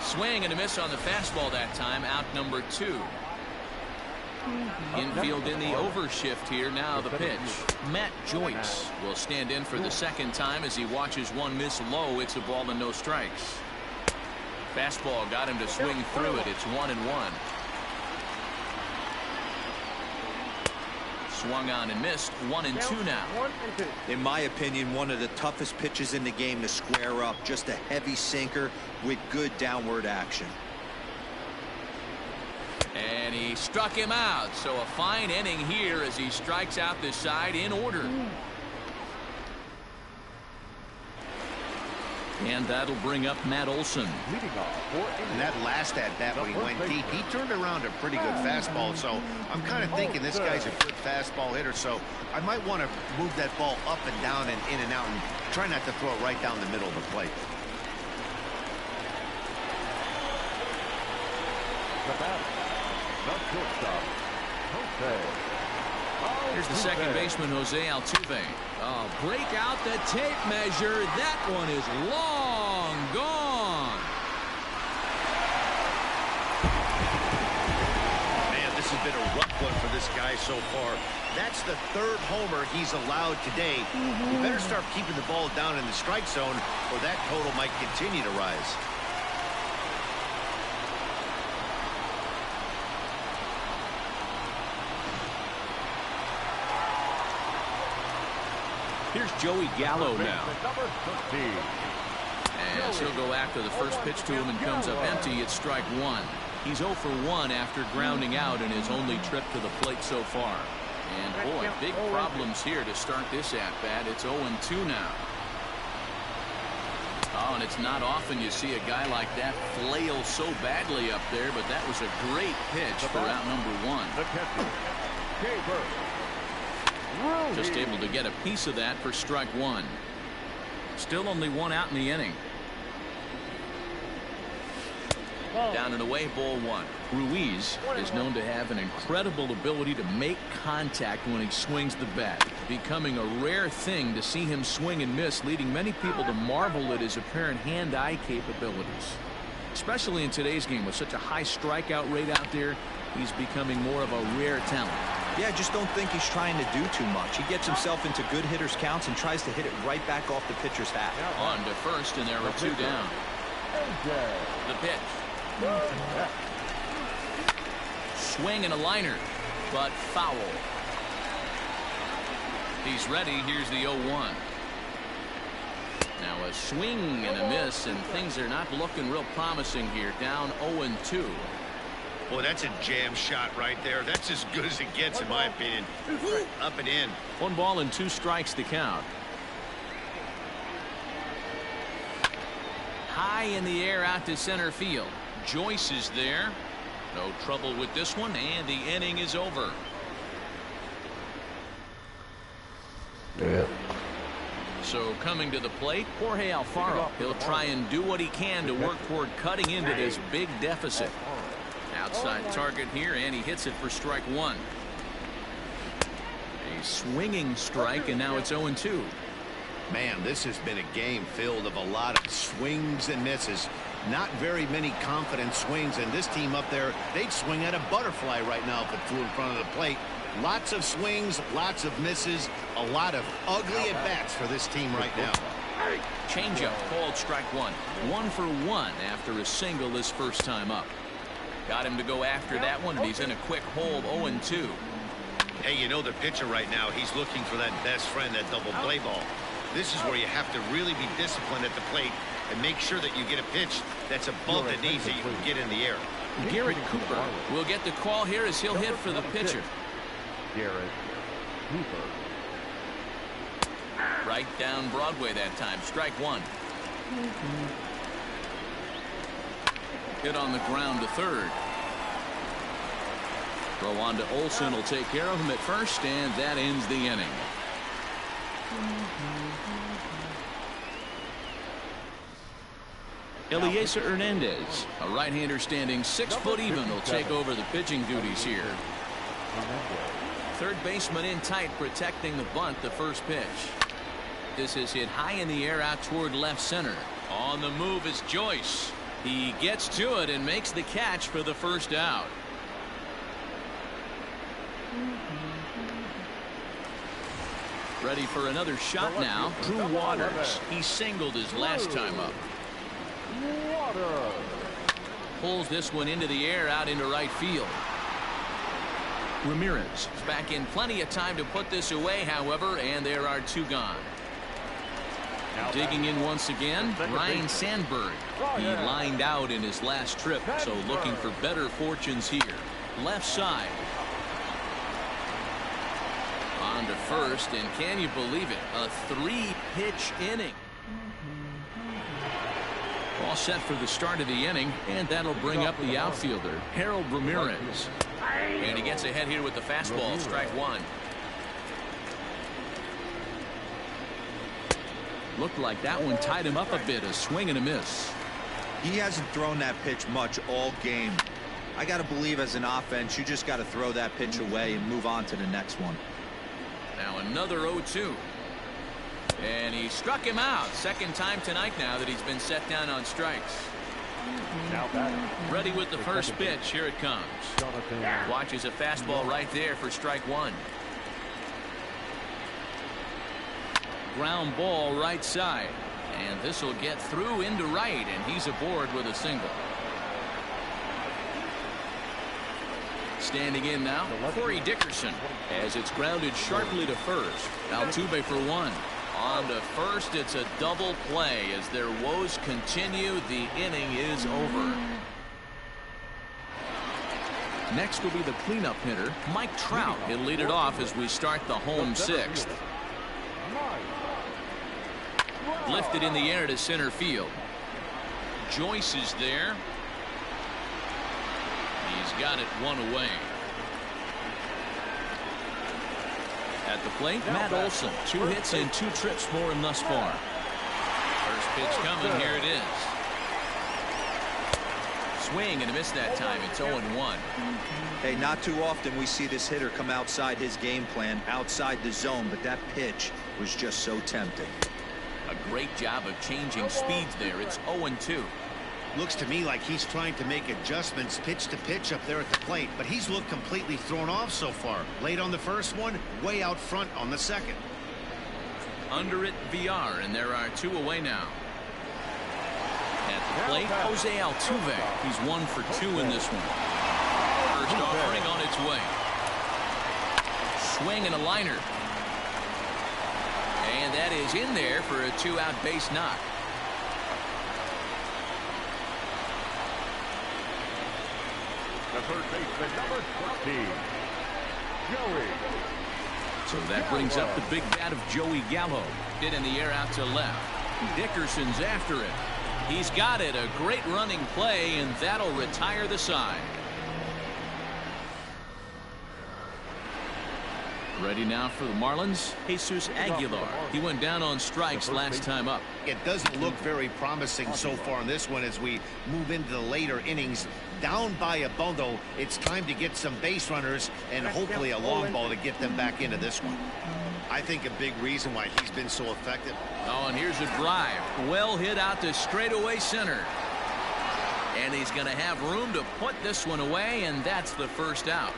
Swing and a miss on the fastball that time. Out number 2. Infield in the overshift here. Now the pitch. Matt Joyce will stand in for the second time as he watches one miss low. It's a ball and no strikes. Fastball got him to swing through it. It's 1-1. Swung on and missed. 1-2 now. In my opinion, one of the toughest pitches in the game to square up. Just a heavy sinker with good downward action. And he struck him out. So a fine inning here as he strikes out this side in order. And that'll bring up Matt Olson. And that last at-bat when he went deep, he turned around a pretty good fastball. So I'm kind of thinking this guy's a good fastball hitter. So I might want to move that ball up and down and in and out and try not to throw it right down the middle of the plate. The batter, the shortstop, Jose. Here's the second baseman, Jose Altuve. Oh, break out the tape measure. That one is long gone. Man, this has been a rough one for this guy so far. That's the third homer he's allowed today. You better start keeping the ball down in the strike zone, or that total might continue to rise. Here's Joey Gallo now. Number 15. As he'll go after the first pitch to him and comes up empty. It's strike 1. He's 0 for 1 after grounding out in his only trip to the plate so far. And boy, big problems here to start this at-bat. It's 0-2 now. Oh, and it's not often you see a guy like that flail so badly up there, but that was a great pitch for out number 1. The catcher, Jay Burke. Just able to get a piece of that for strike one. Still only one out in the inning. Down and away, ball one. Ruiz is known to have an incredible ability to make contact when he swings the bat, becoming a rare thing to see him swing and miss, leading many people to marvel at his apparent hand-eye capabilities. Especially in today's game with such a high strikeout rate out there, he's becoming more of a rare talent. Yeah, I just don't think he's trying to do too much. He gets himself into good hitters' counts and tries to hit it right back off the pitcher's hat. On to first, and there are two down. The pitch. Swing and a liner, but foul. He's ready. Here's the 0-1. Now a swing and a miss, and things are not looking real promising here. Down 0-2. Boy, that's a jam shot right there. That's as good as it gets, in my opinion. Up and in. 1 ball and 2 strikes to count. High in the air out to center field. Joyce is there. No trouble with this one, and the inning is over. Yeah. So coming to the plate, Jorge Alfaro. He'll try and do what he can to work toward cutting into this big deficit. Outside target here, and he hits it for strike one. A swinging strike, and now it's 0-2. Man, this has been a game filled of a lot of swings and misses. Not very many confident swings, and this team up there, they'd swing at a butterfly right now if it flew in front of the plate. Lots of swings, lots of misses, a lot of ugly at-bats for this team right now. Changeup called strike one. 1 for 1 after a single his first time up. Got him to go after that one, and he's in a quick hold, 0-2. Hey, you know the pitcher right now, he's looking for that best friend, that double play ball. This is where you have to really be disciplined at the plate and make sure that you get a pitch that's above the knees that you can get in the air. Garrett Cooper will get the call here as he'll hit for the pitcher. Garrett Cooper. Right down Broadway that time. Strike one. Hit on the ground to third. Throw on to Olsen will take care of him at first, and that ends the inning. Eliezer Hernandez, a right-hander standing 6 foot even, will take over the pitching duties here. Third baseman in tight, protecting the bunt, the first pitch. This is hit high in the air out toward left center. On the move is Joyce. He gets to it and makes the catch for the first out. Ready for another shot now. Drew Waters. He singled his last time up. Pulls this one into the air out into right field. Ramirez is back in plenty of time to put this away, however, and there are 2 gone. Digging in once again, Ryne Sandberg. He lined out in his last trip, so looking for better fortunes here. Left side. On to first, and can you believe it? A 3-pitch inning. All set for the start of the inning, and that'll bring up the outfielder, Harold Ramirez. And he gets ahead here with the fastball, strike one. Looked like that one tied him up a bit, a swing and a miss. He hasn't thrown that pitch much all game. I got to believe as an offense, you just got to throw that pitch away and move on to the next one. Now another 0-2. And he struck him out. Second time tonight now that he's been set down on strikes. Ready with the first pitch. Here it comes. Watches a fastball right there for strike one. Ground ball right side. And this will get through into right, and he's aboard with a single. Standing in now, Corey Dickerson, as it's grounded sharply to first. Altuve for 1. On to first, it's a double play. As their woes continue, the inning is over. Next will be the cleanup hitter, Mike Trout. He'll lead it off as we start the home 6th. Lifted in the air to center field. Joyce is there. He's got it 1 away. At the plate, Matt Olson. 2 hits and 2 trips for him thus far. First pitch coming. Here it is. Swing and a miss that time. It's 0-1. Hey, not too often we see this hitter come outside his game plan, outside the zone, but that pitch was just so tempting. A great job of changing speeds there. It's 0-2. Looks to me like he's trying to make adjustments pitch to pitch up there at the plate, but he's looked completely thrown off so far. Late on the first one, way out front on the second. Under it, VR, and there are 2 away now. At the plate, Jose Altuve. He's 1 for 2 in this one. First offering on its way. Swing and a liner. And that is in there for a 2-out base knock. The third baseman, number 14, Joey. So that brings up the big bat of Joey Gallo. Hit in the air out to left. Dickerson's after it. He's got it. A great running play, and that'll retire the side. Ready now for the Marlins, Jesus Aguilar. He went down on strikes last time up. It doesn't look very promising so far in this one as we move into the later innings. Down by a bundle, it's time to get some base runners and hopefully a long ball to get them back into this one. I think a big reason why he's been so effective. Oh, and here's a drive. Well hit out to straightaway center. And he's going to have room to put this one away, and that's the first out.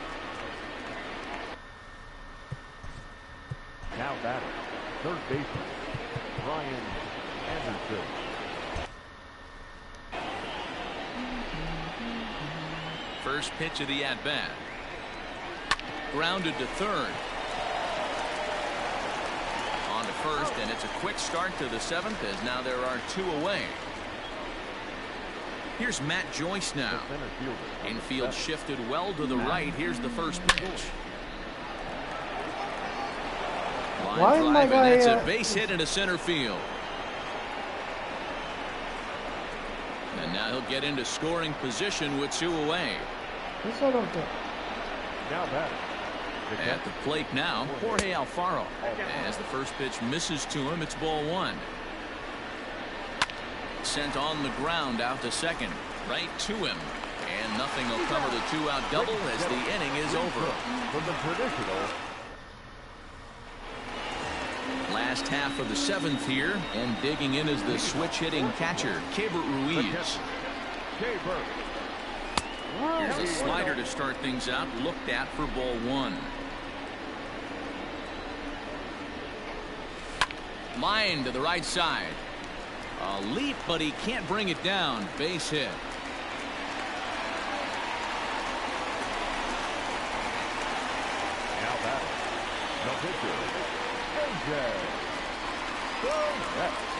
Now batting, third baseman, Brian Anderson. First pitch of the at-bat. Grounded to third. On to first, and it's a quick start to the 7th as now there are 2 away. Here's Matt Joyce now. Infield shifted well to the right. Here's the first pitch. Line drive, and that's a base hit into center field. And now he'll get into scoring position with 2 away. Now batting. At the plate now, Jorge Alfaro. As the first pitch misses to him, it's ball 1. Sent on the ground out to second. Right to him. And nothing will cover the 2-out double as the inning is over. From the traditional Last half of the 7th here, and digging in is the switch-hitting catcher, Keibert Ruiz. Here's a slider to start things out, looked at for ball 1. Line to the right side. A leap, but he can't bring it down. Base hit. Now batting, the pitcher,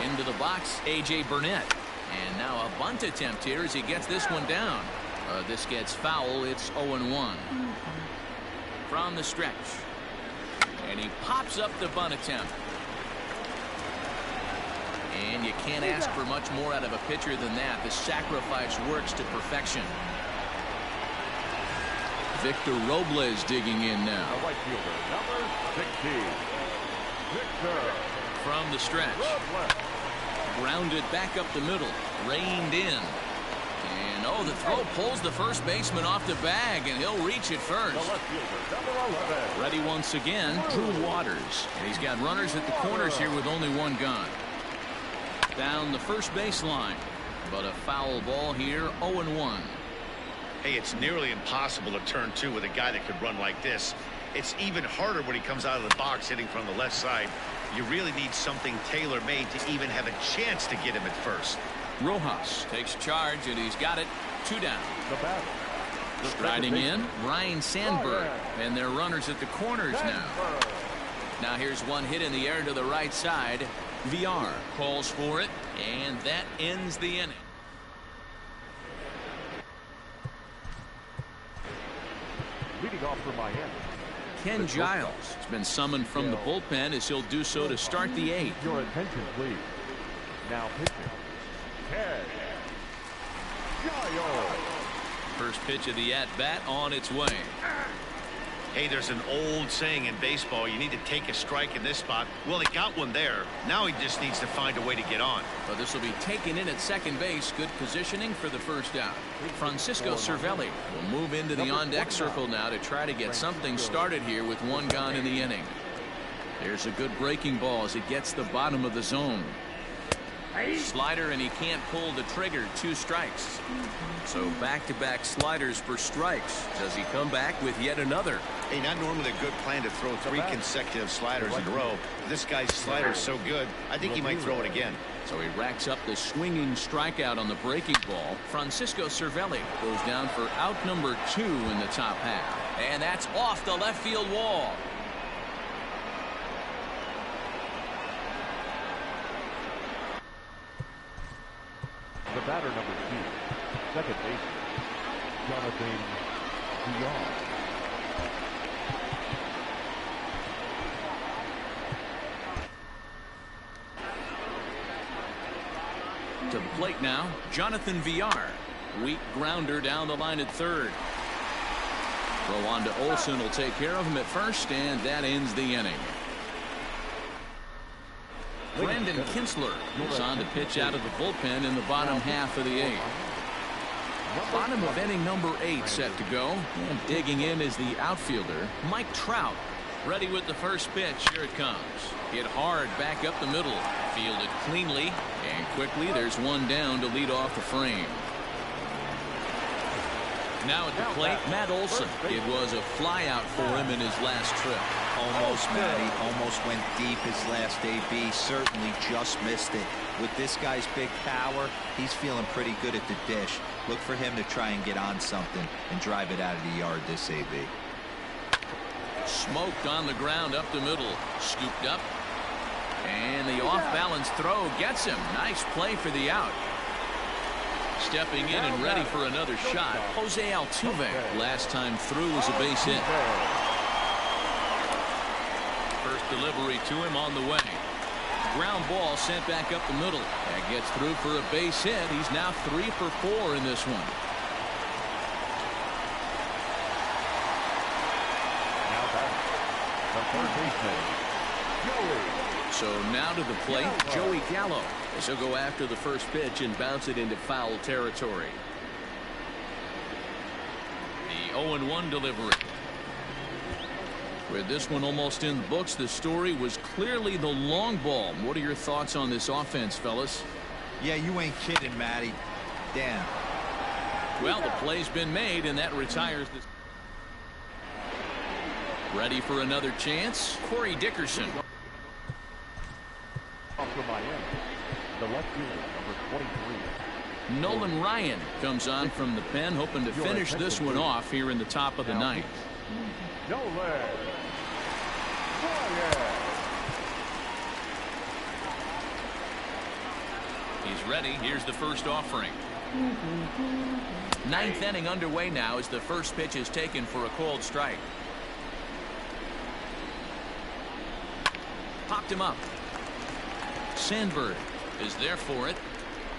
Into the box, A.J. Burnett. And now a bunt attempt here as he gets this one down. This gets foul. It's 0-1. From the stretch. And he pops up the bunt attempt. And you can't ask for much more out of a pitcher than that. The sacrifice works to perfection. Victor Robles digging in now. The right fielder, number 16, Victor. From the stretch. Grounded back up the middle. Reined in. And oh, the throw pulls the first baseman off the bag, and he'll reach it first. The left fielder, number 11. Ready once again, Drew Waters. And he's got runners at the corners here with only 1 gone. Down the first baseline. But a foul ball here, 0-1. Hey, it's nearly impossible to turn 2 with a guy that could run like this. It's even harder when he comes out of the box hitting from the left side. You really need something tailor-made to even have a chance to get him at first. Rojas takes charge, and he's got it. 2 down. The batter. Striding in, Ryan Sandberg. And they're runners at the corners now. Now here's one hit in the air to the right side. VR calls for it, and that ends the inning. Leading off for Miami, Ken Giles has been summoned from the bullpen as he'll do so to start the 8th. Your attention, please. Now pitching, Ken Giles. First pitch of the at-bat on its way. Hey, there's an old saying in baseball, you need to take a strike in this spot. Well, he got one there. Now he just needs to find a way to get on. But this will be taken in at second base. Good positioning for the first out. Francisco Cervelli will move into the on-deck circle now to try to get something started here with one gone in the inning. There's a good breaking ball as it gets the bottom of the zone. Slider, and he can't pull the trigger. 2 strikes. So back-to-back sliders for strikes. Does he come back with yet another? Hey, not normally a good plan to throw 3 consecutive sliders in a row. This guy's slider's so good, I think he might throw it again. So he racks up the swinging strikeout on the breaking ball. Francisco Cervelli goes down for out number 2 in the top half. And that's off the left field wall. The batter, number 2, second baseman, Jonathan Villar. To the plate now, Jonathan Villar. Weak grounder down the line at third. Throw on to Olsen will take care of him at first, and that ends the inning. Brandon Kinsler moves on to pitch out of the bullpen in the bottom half of the 8th. Bottom of inning number 8 set to go. And digging in is the outfielder, Mike Trout. Ready with the first pitch. Here it comes. Hit hard back up the middle. Fielded cleanly. And quickly there's one down to lead off the frame. Now at the plate, Matt Olson. It was a flyout for him in his last trip. Almost, Matty. Almost went deep his last AB. Certainly just missed it. With this guy's big power, he's feeling pretty good at the dish. Look for him to try and get on something and drive it out of the yard this AB. Smoked on the ground up the middle. Scooped up. And the off-balance throw gets him. Nice play for the out. Stepping in and ready for another shot, Jose Altuve. Last time through was a base hit. First delivery to him on the way. Ground ball sent back up the middle. That gets through for a base hit. He's now 3 for 4 in this one. Now back, the third baseman, Joey. So now to the plate, Joey Gallo. As he'll go after the first pitch and bounce it into foul territory. The 0-1 delivery. With this one almost in the books, the story was clearly the long ball. What are your thoughts on this offense, fellas? Yeah, you ain't kidding, Matty. Damn. Well, the play's been made, and that retires this. Ready for another chance? Corey Dickerson. Off to Miami, the left fielder, number 23. Nolan Ryan comes on from the pen, hoping to finish this one off here in the top of the 9th. Nolan Ryan. He's ready. Here's the first offering. 9th inning underway now as the first pitch is taken for a called strike. Popped him up. Sandberg is there for it.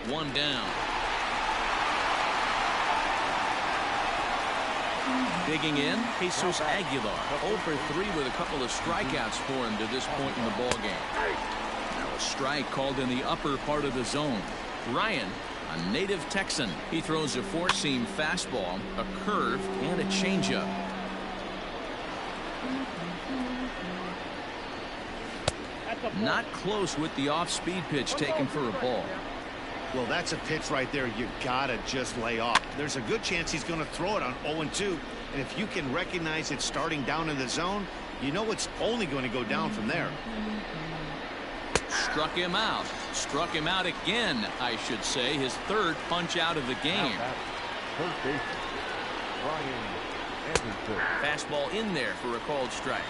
1 down. Digging in, Jesus Aguilar. 0 for 3 with a couple of strikeouts for him to this point in the ballgame. Now a strike called in the upper part of the zone. Ryan, a native Texan. He throws a 4-seam fastball, a curve, and a changeup. Not close with the off-speed pitch taken for a ball. Well, that's a pitch right there you gotta just lay off. There's a good chance he's going to throw it on 0-2, and if you can recognize it starting down in the zone, you know it's only going to go down from there. Struck him out. Struck him out again, I should say. His 3rd punch out of the game. Third baseman, Brian Anderson. Fastball in there for a called strike.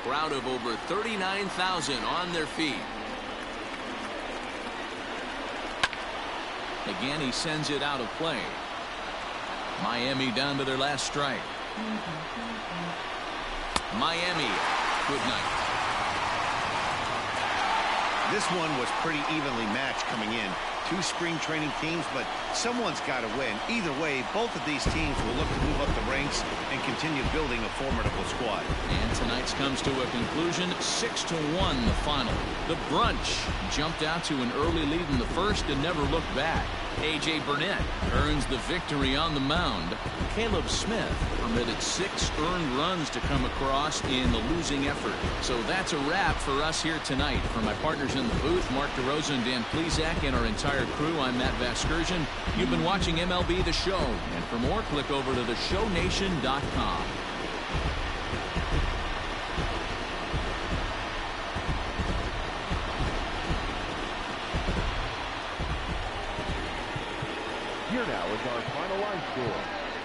Crowd of over 39,000 on their feet. Again, he sends it out of play. Miami down to their last strike. Miami, good night. This one was pretty evenly matched coming in. Two spring training teams, but someone's got to win. Either way, both of these teams will look to move up the ranks and continue building a formidable squad. And tonight's comes to a conclusion, 6-1 the final. The Brunch jumped out to an early lead in the first and never looked back. A.J. Burnett earns the victory on the mound. Caleb Smith permitted 6 earned runs to come across in the losing effort. So that's a wrap for us here tonight. For my partners in the booth, Mark DeRosa and Dan Plesac, and our entire crew, I'm Matt Vasgersian. You've been watching MLB The Show. And for more, click over to theshownation.com. Here now is our final line score.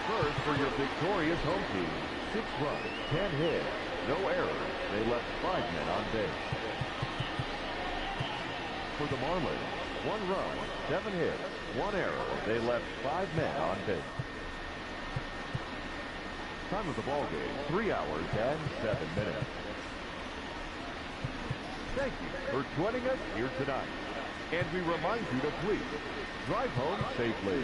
First for your victorious home team, 6 runs, 10 hits, no errors. They left 5 men on base. For the Marlins, 1 run, 7 hits, 1 error. They left 5 men on base. Time of the ball game, 3 hours and 7 minutes. Thank you for joining us here tonight. And we remind you to please drive home safely.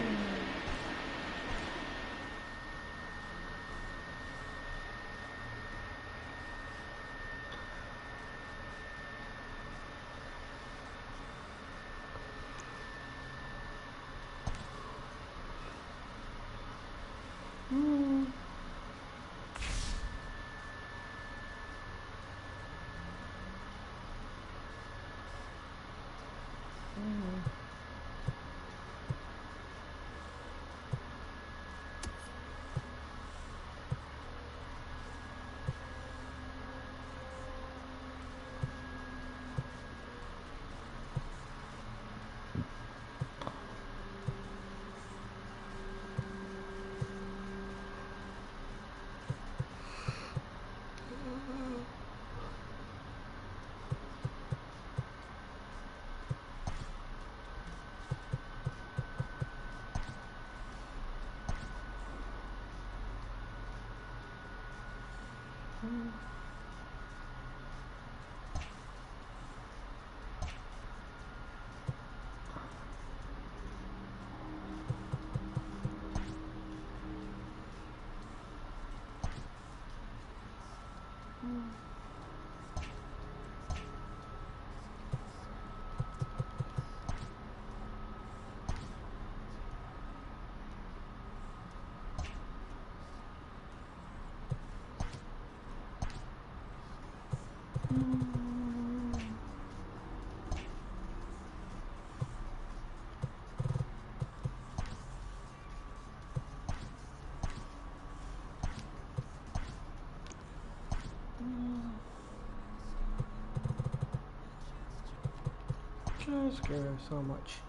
Just care so much.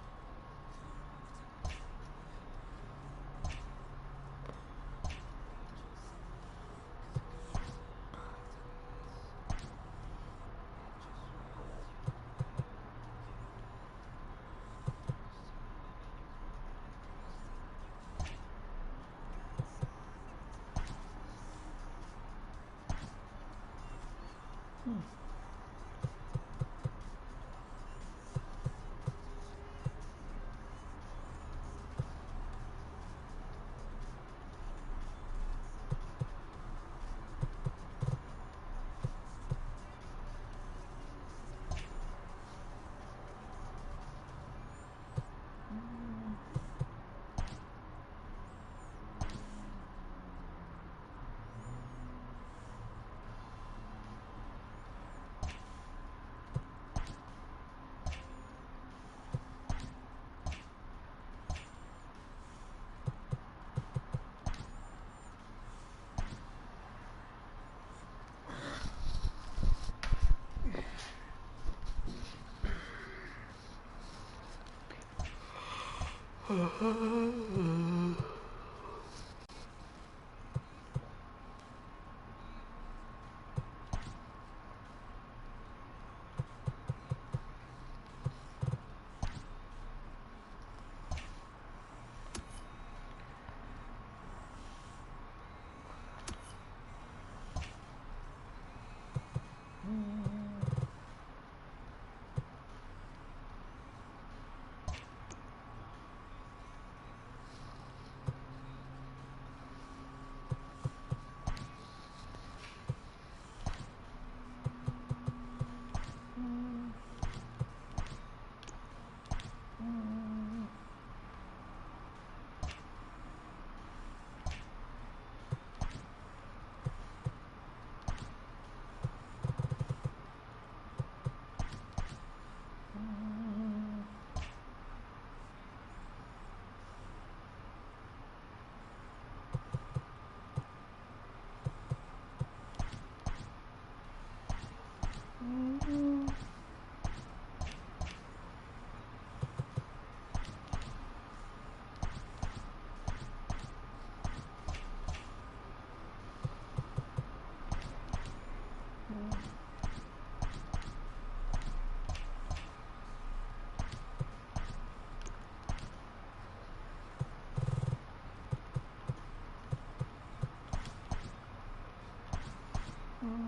Mm.